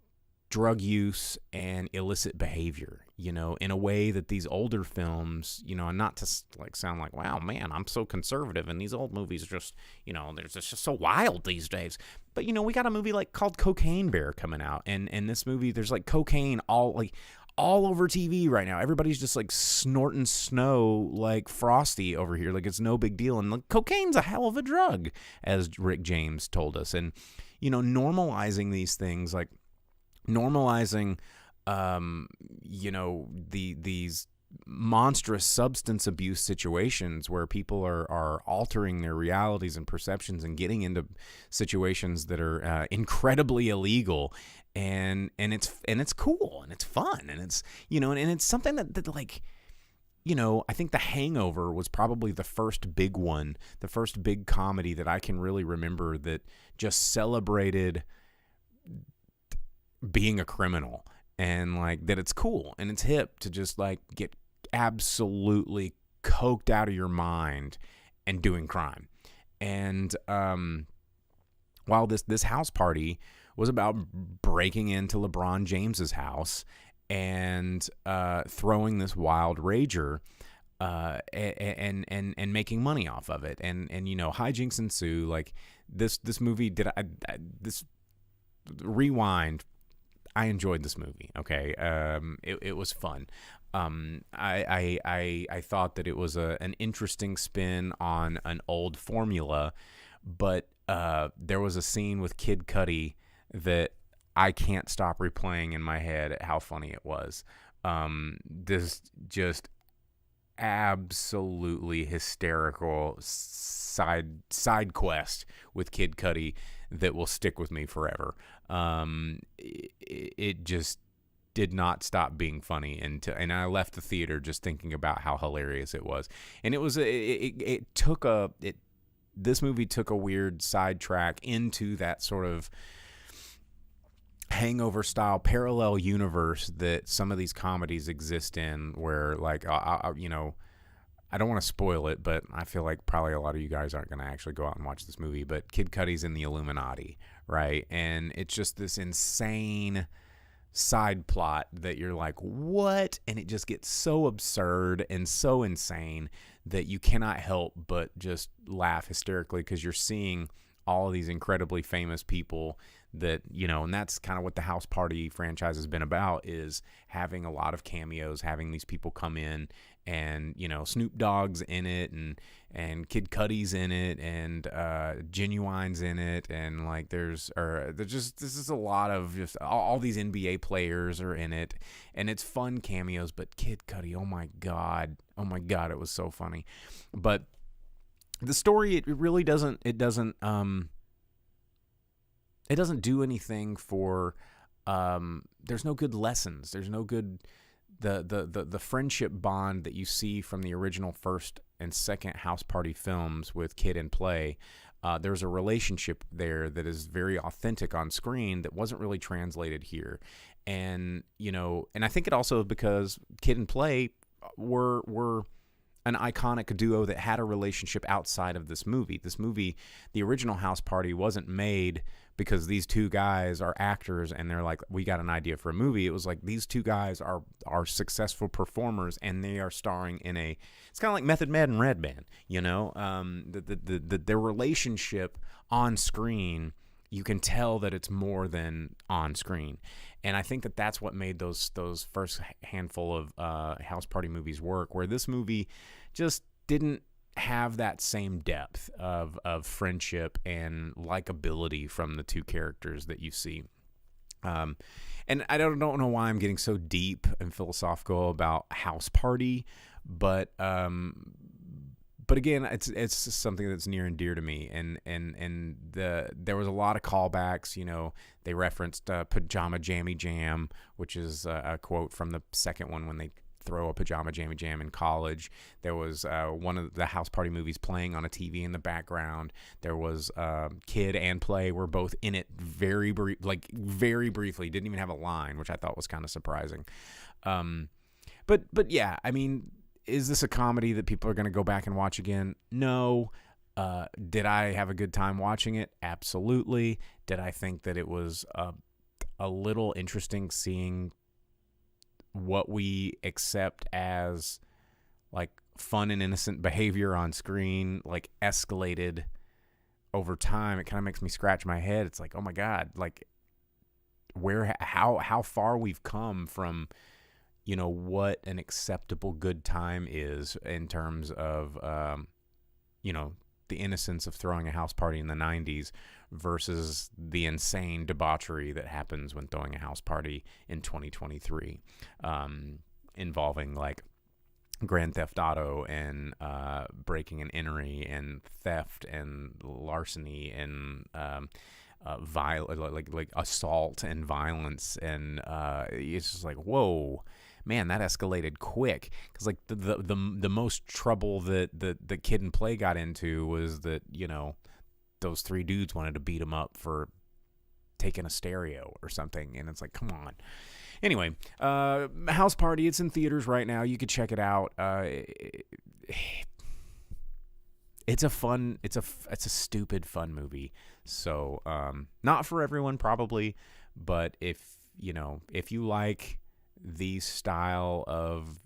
drug use and illicit behavior, you know, in a way that these older films, you know, and not to like sound like, wow, man, I'm so conservative and these old movies are just, you know, they're just so wild these days. But, you know, we got a movie like called Cocaine Bear coming out, and this movie, there's like cocaine all over TV right now. Everybody's just like snorting snow like Frosty over here, like it's no big deal. And like, cocaine's a hell of a drug, as Rick James told us. And, you know, normalizing these things, like normalizing, you know, these monstrous substance abuse situations where people are altering their realities and perceptions and getting into situations that are incredibly illegal, and it's cool and it's fun and it's, you know, and it's something that like, you know, I think The Hangover was probably the first big one, the first big comedy that I can really remember that just celebrated being a criminal, and like that it's cool and it's hip to just like get absolutely coked out of your mind and doing crime. And while this House Party was about breaking into LeBron James's house and throwing this wild rager and making money off of it, and you know, hijinks ensue. Like this movie this rewind, I enjoyed this movie. Okay, it was fun. I thought that it was an interesting spin on an old formula, but there was a scene with Kid Cudi that I can't stop replaying in my head at how funny it was. This just absolutely hysterical side quest with Kid Cudi that will stick with me forever. It just did not stop being funny, and I left the theater just thinking about how hilarious it was. And this movie took a weird sidetrack into that sort of Hangover style parallel universe that some of these comedies exist in, where like you know, I don't want to spoil it, but I feel like probably a lot of you guys aren't going to actually go out and watch this movie, but Kid Cudi's in the Illuminati, right? And it's just this insane side plot that you're like, what? And it just gets so absurd and so insane that you cannot help but just laugh hysterically, because you're seeing all of these incredibly famous people that, you know, and that's kind of what the House Party franchise has been about, is having a lot of cameos, having these people come in, and, you know, Snoop Dogg's in it, and Kid Cudi's in it, and Genuine's in it, and like there's just, this is a lot of just all these NBA players are in it, and it's fun cameos. But Kid Cudi, oh my god, it was so funny. But the story, it really doesn't do anything for there's no good lessons. There's no good the friendship bond that you see from the original first and second House Party films with Kid and Play. There's a relationship there that is very authentic on screen that wasn't really translated here. And, and I think it also because Kid and Play were an iconic duo that had a relationship outside of this movie. This movie, the original House Party, wasn't made because these two guys are actors and they're like, we got an idea for a movie. It was like these two guys are successful performers and they are starring in it's kind of like Method Man and Redman, their relationship on screen, you can tell that it's more than on screen. And I think that that's what made those first handful of House Party movies work, where this movie just didn't have that same depth of friendship and likability from the two characters that you see. And I don't know why I'm getting so deep and philosophical about House Party, but again, it's something that's near and dear to me, and there was a lot of callbacks. They referenced Pajama Jammy Jam, which is a quote from the second one when they throw a Pajama Jammy Jam in college. There was one of the House Party movies playing on a TV in the background. There was Kid and Play were both in it very briefly. Didn't even have a line, which I thought was kind of surprising. But yeah, I mean, is this a comedy that people are going to go back and watch again? No. Did I have a good time watching it? Absolutely. Did I think that it was a little interesting seeing what we accept as like fun and innocent behavior on screen like escalated over time? It kind of makes me scratch my head. It's like, oh my God, like how far we've come from what an acceptable good time is in terms of the innocence of throwing a house party in the 90s versus the insane debauchery that happens when throwing a house party in 2023, involving like Grand Theft Auto and breaking and entering and theft and larceny and like assault and violence, and it's just like, whoa, man, that escalated quick. Because like the most trouble that the Kid and Play got into was that those three dudes wanted to beat him up for taking a stereo or something, and it's like, come on. Anyway, House Party, it's in theaters right now. You could check it out. It's a stupid fun movie. So not for everyone probably, but if you like these style of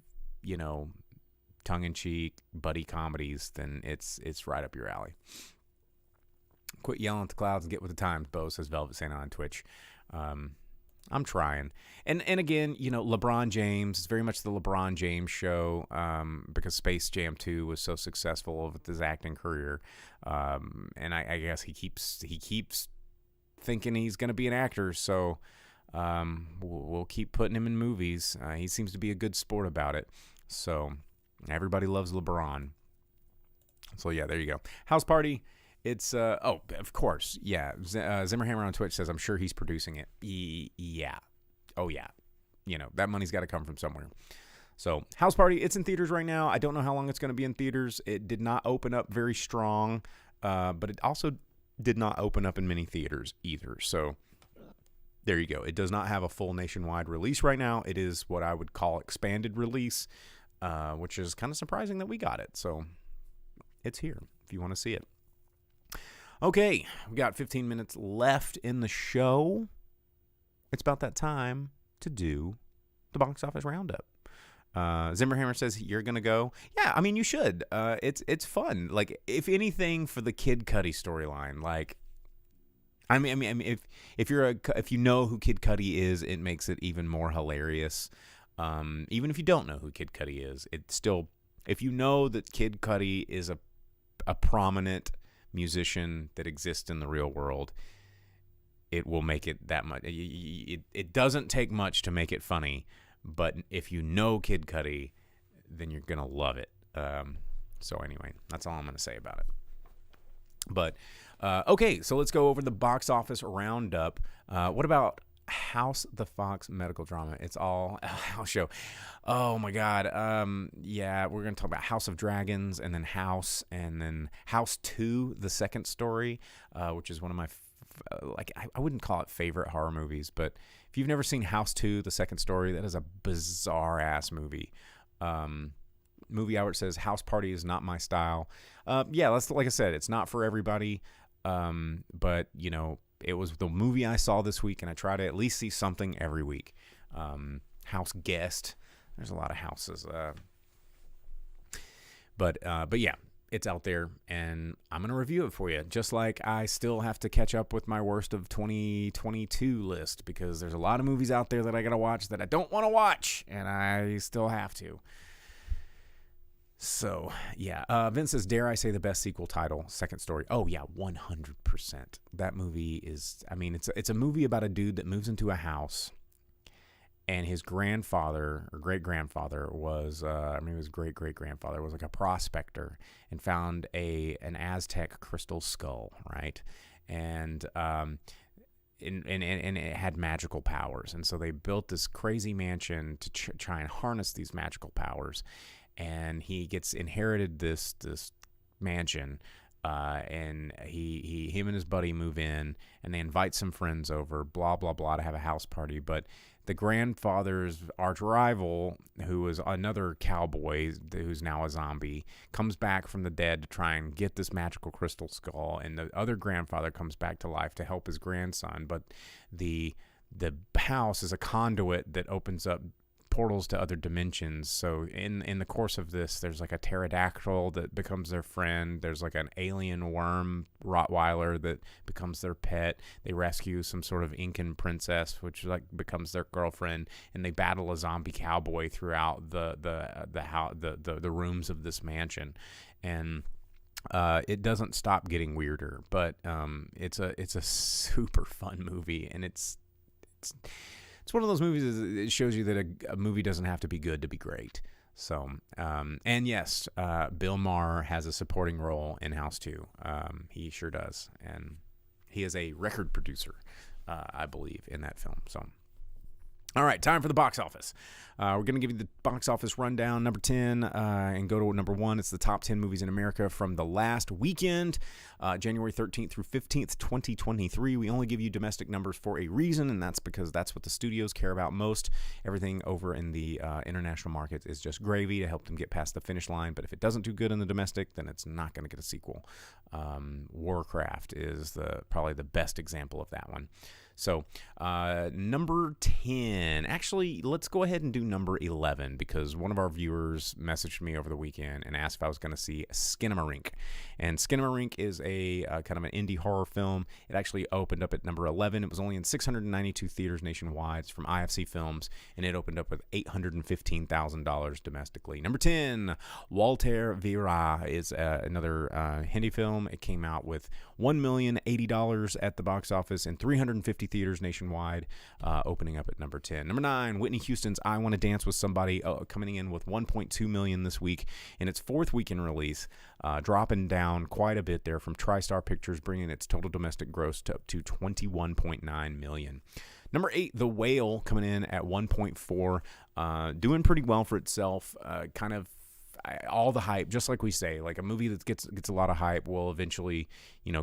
tongue-in-cheek buddy comedies, then it's right up your alley. Quit yelling at the clouds and get with the times, Bo, says Velvet Santa on Twitch. I'm trying. And again, LeBron James, it's very much the LeBron James show, because Space Jam 2 was so successful with his acting career. And I guess he keeps thinking he's going to be an actor. So we'll keep putting him in movies. He seems to be a good sport about it. So everybody loves LeBron. So yeah, there you go. House Party. It's, of course, yeah. Zimmerhammer on Twitch says, I'm sure he's producing it. Yeah. Oh, yeah. That money's got to come from somewhere. So, House Party, it's in theaters right now. I don't know how long it's going to be in theaters. It did not open up very strong, but it also did not open up in many theaters either. So, there you go. It does not have a full nationwide release right now. It is what I would call expanded release, which is kind of surprising that we got it. So, it's here if you want to see it. Okay, we got 15 minutes left in the show. It's about that time to do the box office roundup. Zimmerhammer says you're gonna go. Yeah, I mean you should. It's fun. Like if anything for the Kid Cudi storyline. Like, I mean if you know who Kid Cudi is, it makes it even more hilarious. Even if you don't know who Kid Cudi is, it's still, if you know that Kid Cudi is a prominent musician that exists in the real world, it will make it that much. It doesn't take much to make it funny, but if you know Kid Cudi, then you're gonna love it. So anyway, that's all I'm gonna say about it. But okay, so let's go over the box office roundup. What about House the Fox medical drama. It's all a house show. Oh my God. Yeah, we're gonna talk about House of Dragons, and then House 2, the second story, which is one of my I wouldn't call it favorite horror movies, but if you've never seen House 2, the second story, that is a bizarre ass movie. Movie Hour says House Party is not my style. Yeah, that's like I said, it's not for everybody. But you know, it was the movie I saw this week, and I try to at least see something every week. House Guest. There's a lot of houses. But yeah, it's out there, and I'm going to review it for you. Just like I still have to catch up with my worst of 2022 list, because there's a lot of movies out there that I got to watch that I don't want to watch, and I still have to. So, yeah. Vince says, dare I say the best sequel title, Second Story. Oh, yeah, 100%. That movie is, I mean, it's a movie about a dude that moves into a house, and his grandfather or great-grandfather was, his great-great-grandfather was like a prospector and found an Aztec crystal skull, right? And it had magical powers. And so they built this crazy mansion to try and harness these magical powers. And he gets inherited this mansion, and him and his buddy move in, and they invite some friends over, blah blah blah, to have a house party. But the grandfather's arch rival, who was another cowboy who's now a zombie, comes back from the dead to try and get this magical crystal skull, and the other grandfather comes back to life to help his grandson. But the house is a conduit that opens up portals to other dimensions. So in the course of this, there's like a pterodactyl that becomes their friend. There's like an alien worm Rottweiler that becomes their pet. They rescue some sort of Incan princess, which like becomes their girlfriend, and they battle a zombie cowboy throughout the rooms of this mansion. And it doesn't stop getting weirder, but it's a super fun movie, and it's one of those movies that it shows you that a movie doesn't have to be good to be great. So, and yes, Bill Maher has a supporting role in House 2. He sure does. And he is a record producer, I believe, in that film. So, all right, time for the box office. We're going to give you the box office rundown, number 10, and go to number 1. It's the top 10 movies in America from the last weekend, January 13th through 15th, 2023. We only give you domestic numbers for a reason, and that's because that's what the studios care about most. Everything over in the international markets is just gravy to help them get past the finish line, but if it doesn't do good in the domestic, then it's not going to get a sequel. Warcraft is probably the best example of that one. So, number 10. Actually, let's go ahead and do number 11, because one of our viewers messaged me over the weekend and asked if I was going to see Skinamarink. And Skinamarink is a kind of an indie horror film. It actually opened up at number 11. It was only in 692 theaters nationwide. It's from IFC Films, and it opened up with $815,000 domestically. Number 10, Walter Veera is another Hindi film. It came out with $1,080,000 at the box office in 350 theaters nationwide, opening up at number 10. Number 9, Whitney Houston's I Want to Dance with Somebody, coming in with $1.2 million this week in its fourth weekend release, dropping down quite a bit there from TriStar Pictures, bringing its total domestic gross to up to $21.9 million. Number 8, The Whale, coming in at 1.4, doing pretty well for itself, kind of all the hype, just like we say, like a movie that gets a lot of hype will eventually,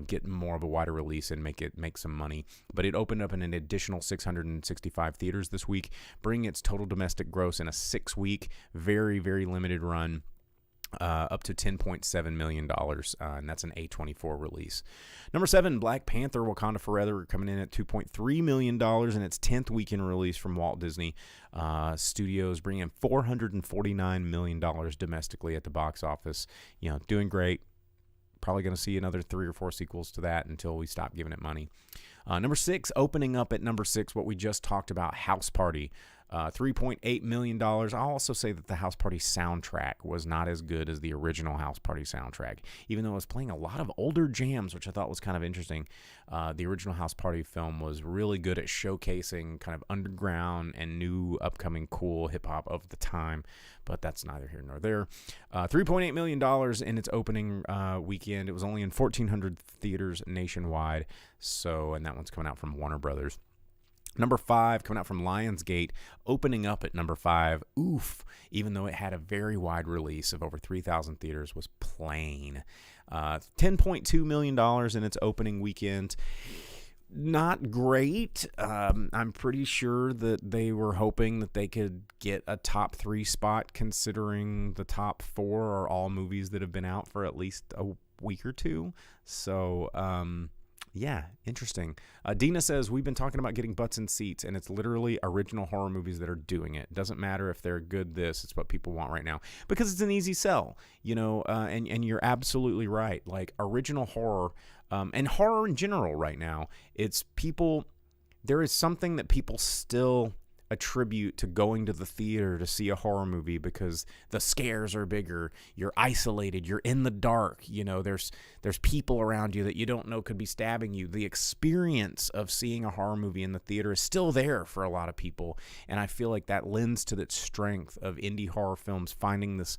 get more of a wider release and make some money. But it opened up in an additional 665 theaters this week, bringing its total domestic gross in a 6-week, very, very limited run, up to $10.7 million, and that's an A24 release. Number 7, Black Panther Wakanda Forever, coming in at $2.3 million in its 10th weekend release from Walt Disney Studios, bringing in $449 million domestically at the box office. Doing great. Probably going to see another 3 or 4 sequels to that until we stop giving it money. Number 6, opening up at number 6, what we just talked about, House Party. $3.8 million. I'll also say that the House Party soundtrack was not as good as the original House Party soundtrack, even though it was playing a lot of older jams, which I thought was kind of interesting. The original House Party film was really good at showcasing kind of underground and new upcoming cool hip-hop of the time, but that's neither here nor there. $3.8 million in its opening weekend. It was only in 1,400 theaters nationwide, and that one's coming out from Warner Brothers. Number 5, coming out from Lionsgate, opening up at number 5. Oof, even though it had a very wide release of over 3,000 theaters, was plain. $10.2 million in its opening weekend. Not great. I'm pretty sure that they were hoping that they could get a top 3 spot, considering the top 4 are all movies that have been out for at least a week or two. So, yeah, interesting. Dina says, we've been talking about getting butts in seats, and it's literally original horror movies that are doing it. Doesn't matter if they're good it's what people want right now. Because it's an easy sell, and you're absolutely right. Like, original horror, and horror in general right now, there is something that people still attribute to going to the theater to see a horror movie, because the scares are bigger, you're isolated, you're in the dark, there's people around you that you don't know could be stabbing you. The experience of seeing a horror movie in the theater is still there for a lot of people, and I feel like that lends to the strength of indie horror films finding this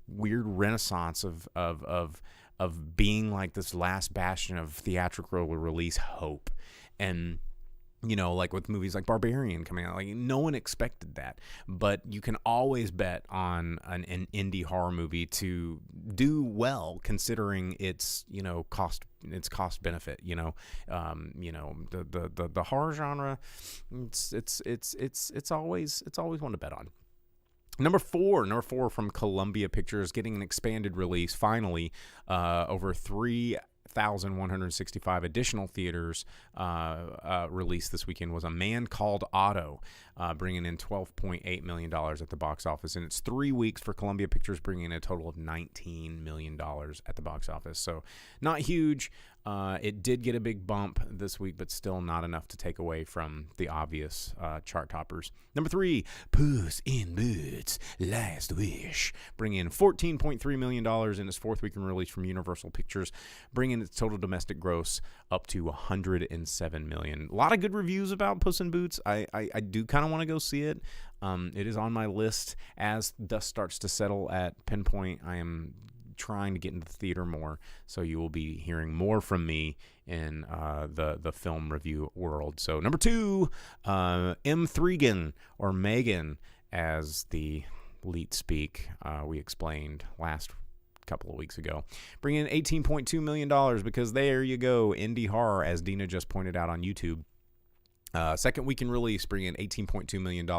weird renaissance of being like this last bastion of theatrical release hope. And like with movies like Barbarian coming out, like no one expected that, but you can always bet on an indie horror movie to do well, considering its cost benefit. The horror genre, it's always one to bet on. Number four from Columbia Pictures, getting an expanded release finally, over 3,165 additional theaters released this weekend, was A Man Called Otto, bringing in $12.8 million at the box office. And it's 3 weeks for Columbia Pictures, bringing in a total of $19 million at the box office. So not huge. It did get a big bump this week, but still not enough to take away from the obvious chart toppers. Number 3, Puss in Boots: Last Wish, bringing in $14.3 million in its 4th weekend release from Universal Pictures, bringing its total domestic gross up to $107 million. A lot of good reviews about Puss in Boots. I do kind of want to go see it. It is on my list. As dust starts to settle at Pinpoint, I am trying to get into the theater more, so you will be hearing more from me in the film review world. So number 2, M3gan, or Megan as the leet speak, we explained last couple of weeks ago, bringing in $18.2 million, because there you go, indie horror, as Dina just pointed out on YouTube. Second weekend release, bringing in $18.2 million,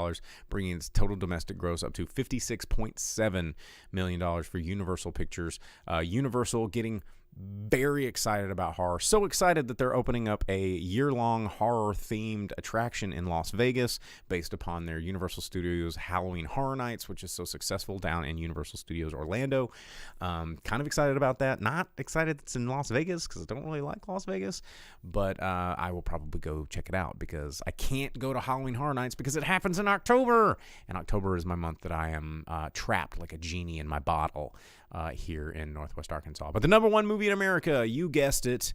bringing its total domestic gross up to $56.7 million for Universal Pictures. Universal getting very excited about horror. So excited that they're opening up a year-long horror-themed attraction in Las Vegas based upon their Universal Studios Halloween Horror Nights, which is so successful down in Universal Studios Orlando. Kind of excited about that. Not excited it's in Las Vegas, because I don't really like Las Vegas, but I will probably go check it out, because I can't go to Halloween Horror Nights because it happens in October, and October is my month that I am trapped like a genie in my bottle here in Northwest Arkansas. But the number 1 movie in America, you guessed it,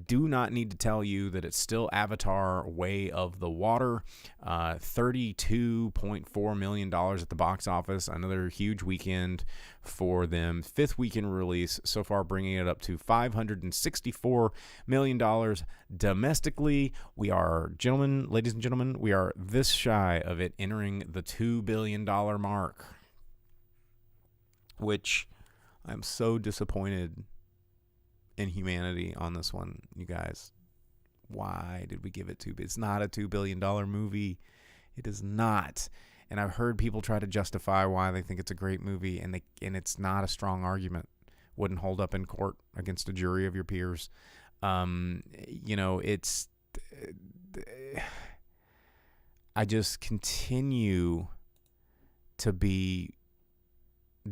do not need to tell you that it's still Avatar: Way of the Water. $32.4 million at the box office. Another huge weekend for them. 5th weekend release so far, bringing it up to $564 million domestically. We are, ladies and gentlemen, we are this shy of it entering the $2 billion mark, which I'm so disappointed in humanity on this one, you guys. Why did we give it to? It's not a $2 billion movie. It is not. And I've heard people try to justify why they think it's a great movie, and it's not a strong argument. Wouldn't hold up in court against a jury of your peers. It's. I just continue to be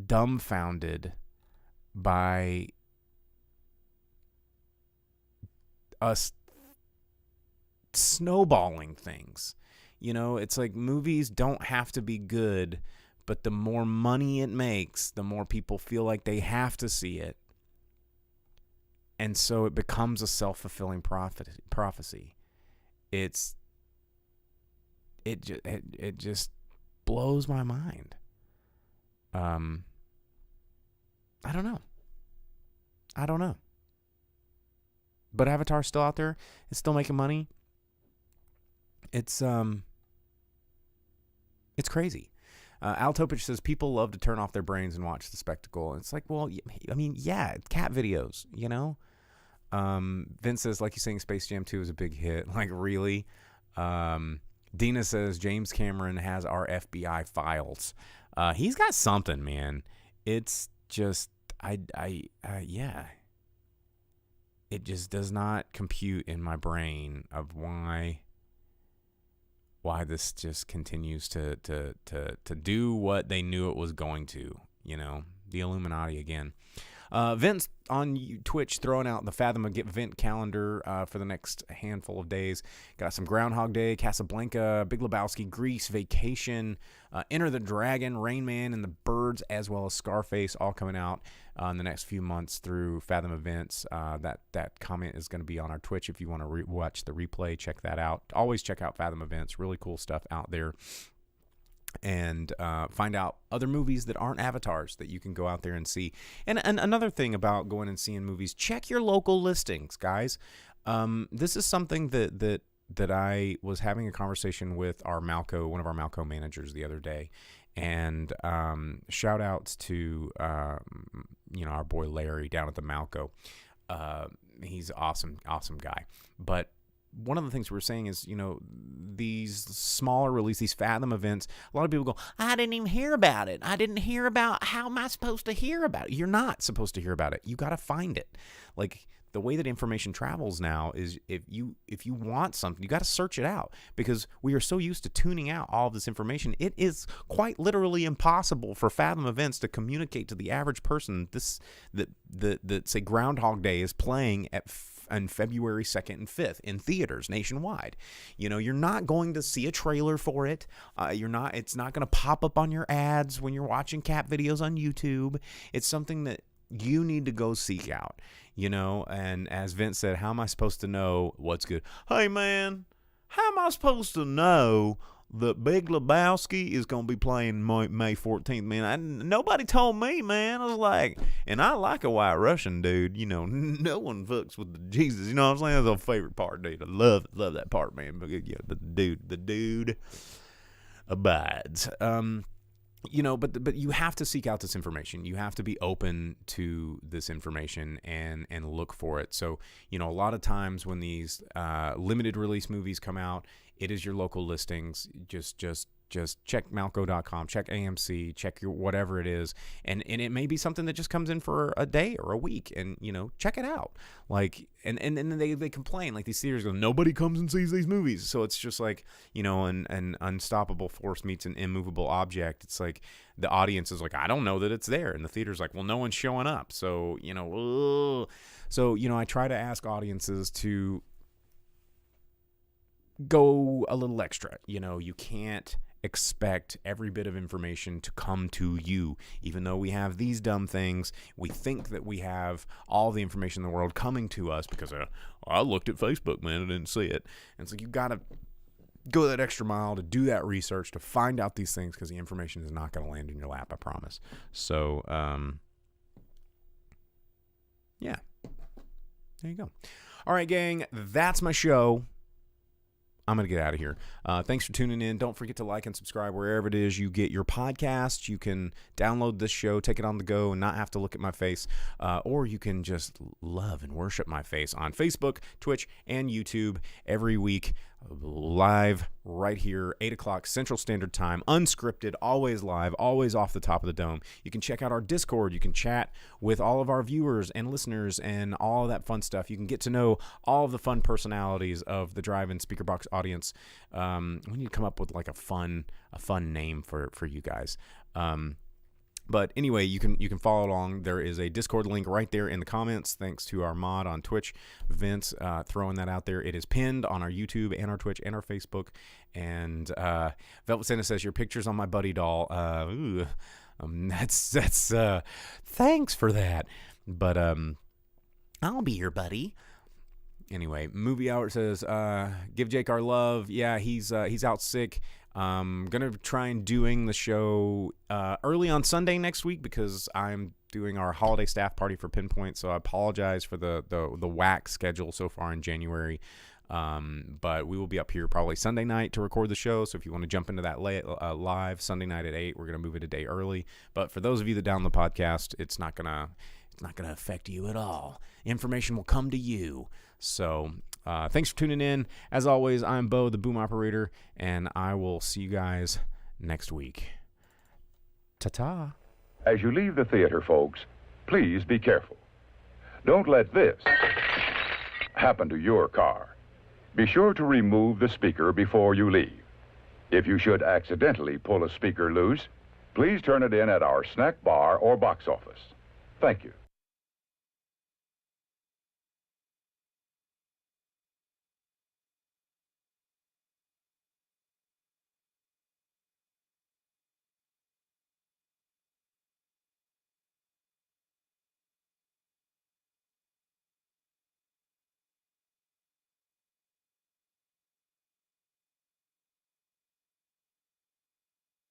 dumbfounded by us snowballing things. It's like movies don't have to be good, but the more money it makes, the more people feel like they have to see it. And so it becomes a self-fulfilling prophecy. It just blows my mind. I don't know. But Avatar's still out there. It's still making money. It's crazy. Al Topich says people love to turn off their brains and watch the spectacle. And it's like, well, I mean, yeah, cat videos, you know? Vince says, like you saying, Space Jam 2 is a big hit. Like, really? Dina says, James Cameron has our FBI files. He's got something, man. It's just, yeah. It just does not compute in my brain of why this just continues to do what they knew it was going to, you know, the Illuminati again. Vince on Twitch throwing out the Fathom event calendar for the next handful of days. Got some Groundhog Day, Casablanca, Big Lebowski, Grease, Vacation, Enter the Dragon, Rain Man, and the Birds, as well as Scarface, all coming out in the next few months through Fathom Events. That comment is going to be on our Twitch if you want to watch the replay. Check that out. Always check out Fathom Events. Really cool stuff out there. And find out other movies that aren't Avatars that you can go out there and see. And another thing about going and seeing movies, check your local listings, guys. This is something that I was having a conversation with one of our Malco managers the other day. And shout outs to our boy Larry down at the Malco. He's awesome guy. But one of the things we were saying is, you know, these smaller release, these Fathom events, a lot of people go, I didn't even hear about it. I didn't hear about, how am I supposed to hear about it? You're not supposed to hear about it. You got to find it. Like, the way that information travels now is if you want something, you got to search it out, because we are so used to tuning out all of this information. It is quite literally impossible for Fathom Events to communicate to the average person that say Groundhog Day is playing on February 2nd and 5th in theaters nationwide. You know, you're not going to see a trailer for it. It's not going to pop up on your ads when you're watching cat videos on YouTube. It's something that you need to go seek out, you know. And as Vince said, how am I supposed to know what's good? Hey, man, how am I supposed to know that Big Lebowski is going to be playing May 14th, man? Nobody told me, man. I was like, and I like a White Russian, dude. You know, no one fucks with the Jesus. You know what I'm saying? That's my favorite part, dude. I love that part, man. But yeah, the dude abides. You know, but you have to seek out this information. You have to be open to this information and look for it. So, you know, a lot of times when these limited release movies come out, it is your local listings. Just check Malco.com, check AMC, check your whatever it is, and it may be something that just comes in for a day or a week, and you know, check it out. Like, and then they complain, like these theaters go, nobody comes and sees these movies. So it's just like, you know, an unstoppable force meets an immovable object. It's like the audience is like, I don't know that it's there, and the theater's like, well, no one's showing up. So you know, I try to ask audiences to go a little extra. You know, you can't expect every bit of information to come to you. Even though we have these dumb things, we think that we have all the information in the world coming to us because I looked at Facebook, man, I didn't see it. And it's like, you got to go that extra mile to do that research, to find out these things, because the information is not going to land in your lap, I promise. So, yeah. There you go. All right, gang, that's my show. I'm going to get out of here. Thanks for tuning in. Don't forget to like and subscribe wherever it is you get your podcasts. You can download this show, take it on the go, and not have to look at my face. Or you can just love and worship my face on Facebook, Twitch, and YouTube every week. Live right here, 8 o'clock Central Standard Time, unscripted, always live, always off the top of the dome. You can check out our Discord. You can chat with all of our viewers and listeners and all of that fun stuff. You can get to know all of the fun personalities of the Drive-In Speaker Box audience. We need to come up with like a fun name for you guys. But anyway, you can follow along. There is a Discord link right there in the comments. Thanks to our mod on Twitch, Vince, throwing that out there. It is pinned on our YouTube and our Twitch and our Facebook. And Velvet Santa says, your picture's on my buddy doll. That's thanks for that. But I'll be your buddy. Anyway, Movie Hour says, give Jake our love. Yeah, he's out sick. Gonna try and doing the show early on Sunday next week, because I'm doing our holiday staff party for Pinpoint, so I apologize for the whack schedule so far in January. But we will be up here probably Sunday night to record the show. So if you want to jump into that live Sunday night at 8, we're going to move it a day early. But for those of you that download the podcast, it's not going to affect you at all. Information will come to you. So, thanks for tuning in. As always, I'm Bo, the boom operator, and I will see you guys next week. Ta-ta. As you leave the theater, folks, please be careful. Don't let this happen to your car. Be sure to remove the speaker before you leave. If you should accidentally pull a speaker loose, please turn it in at our snack bar or box office. Thank you.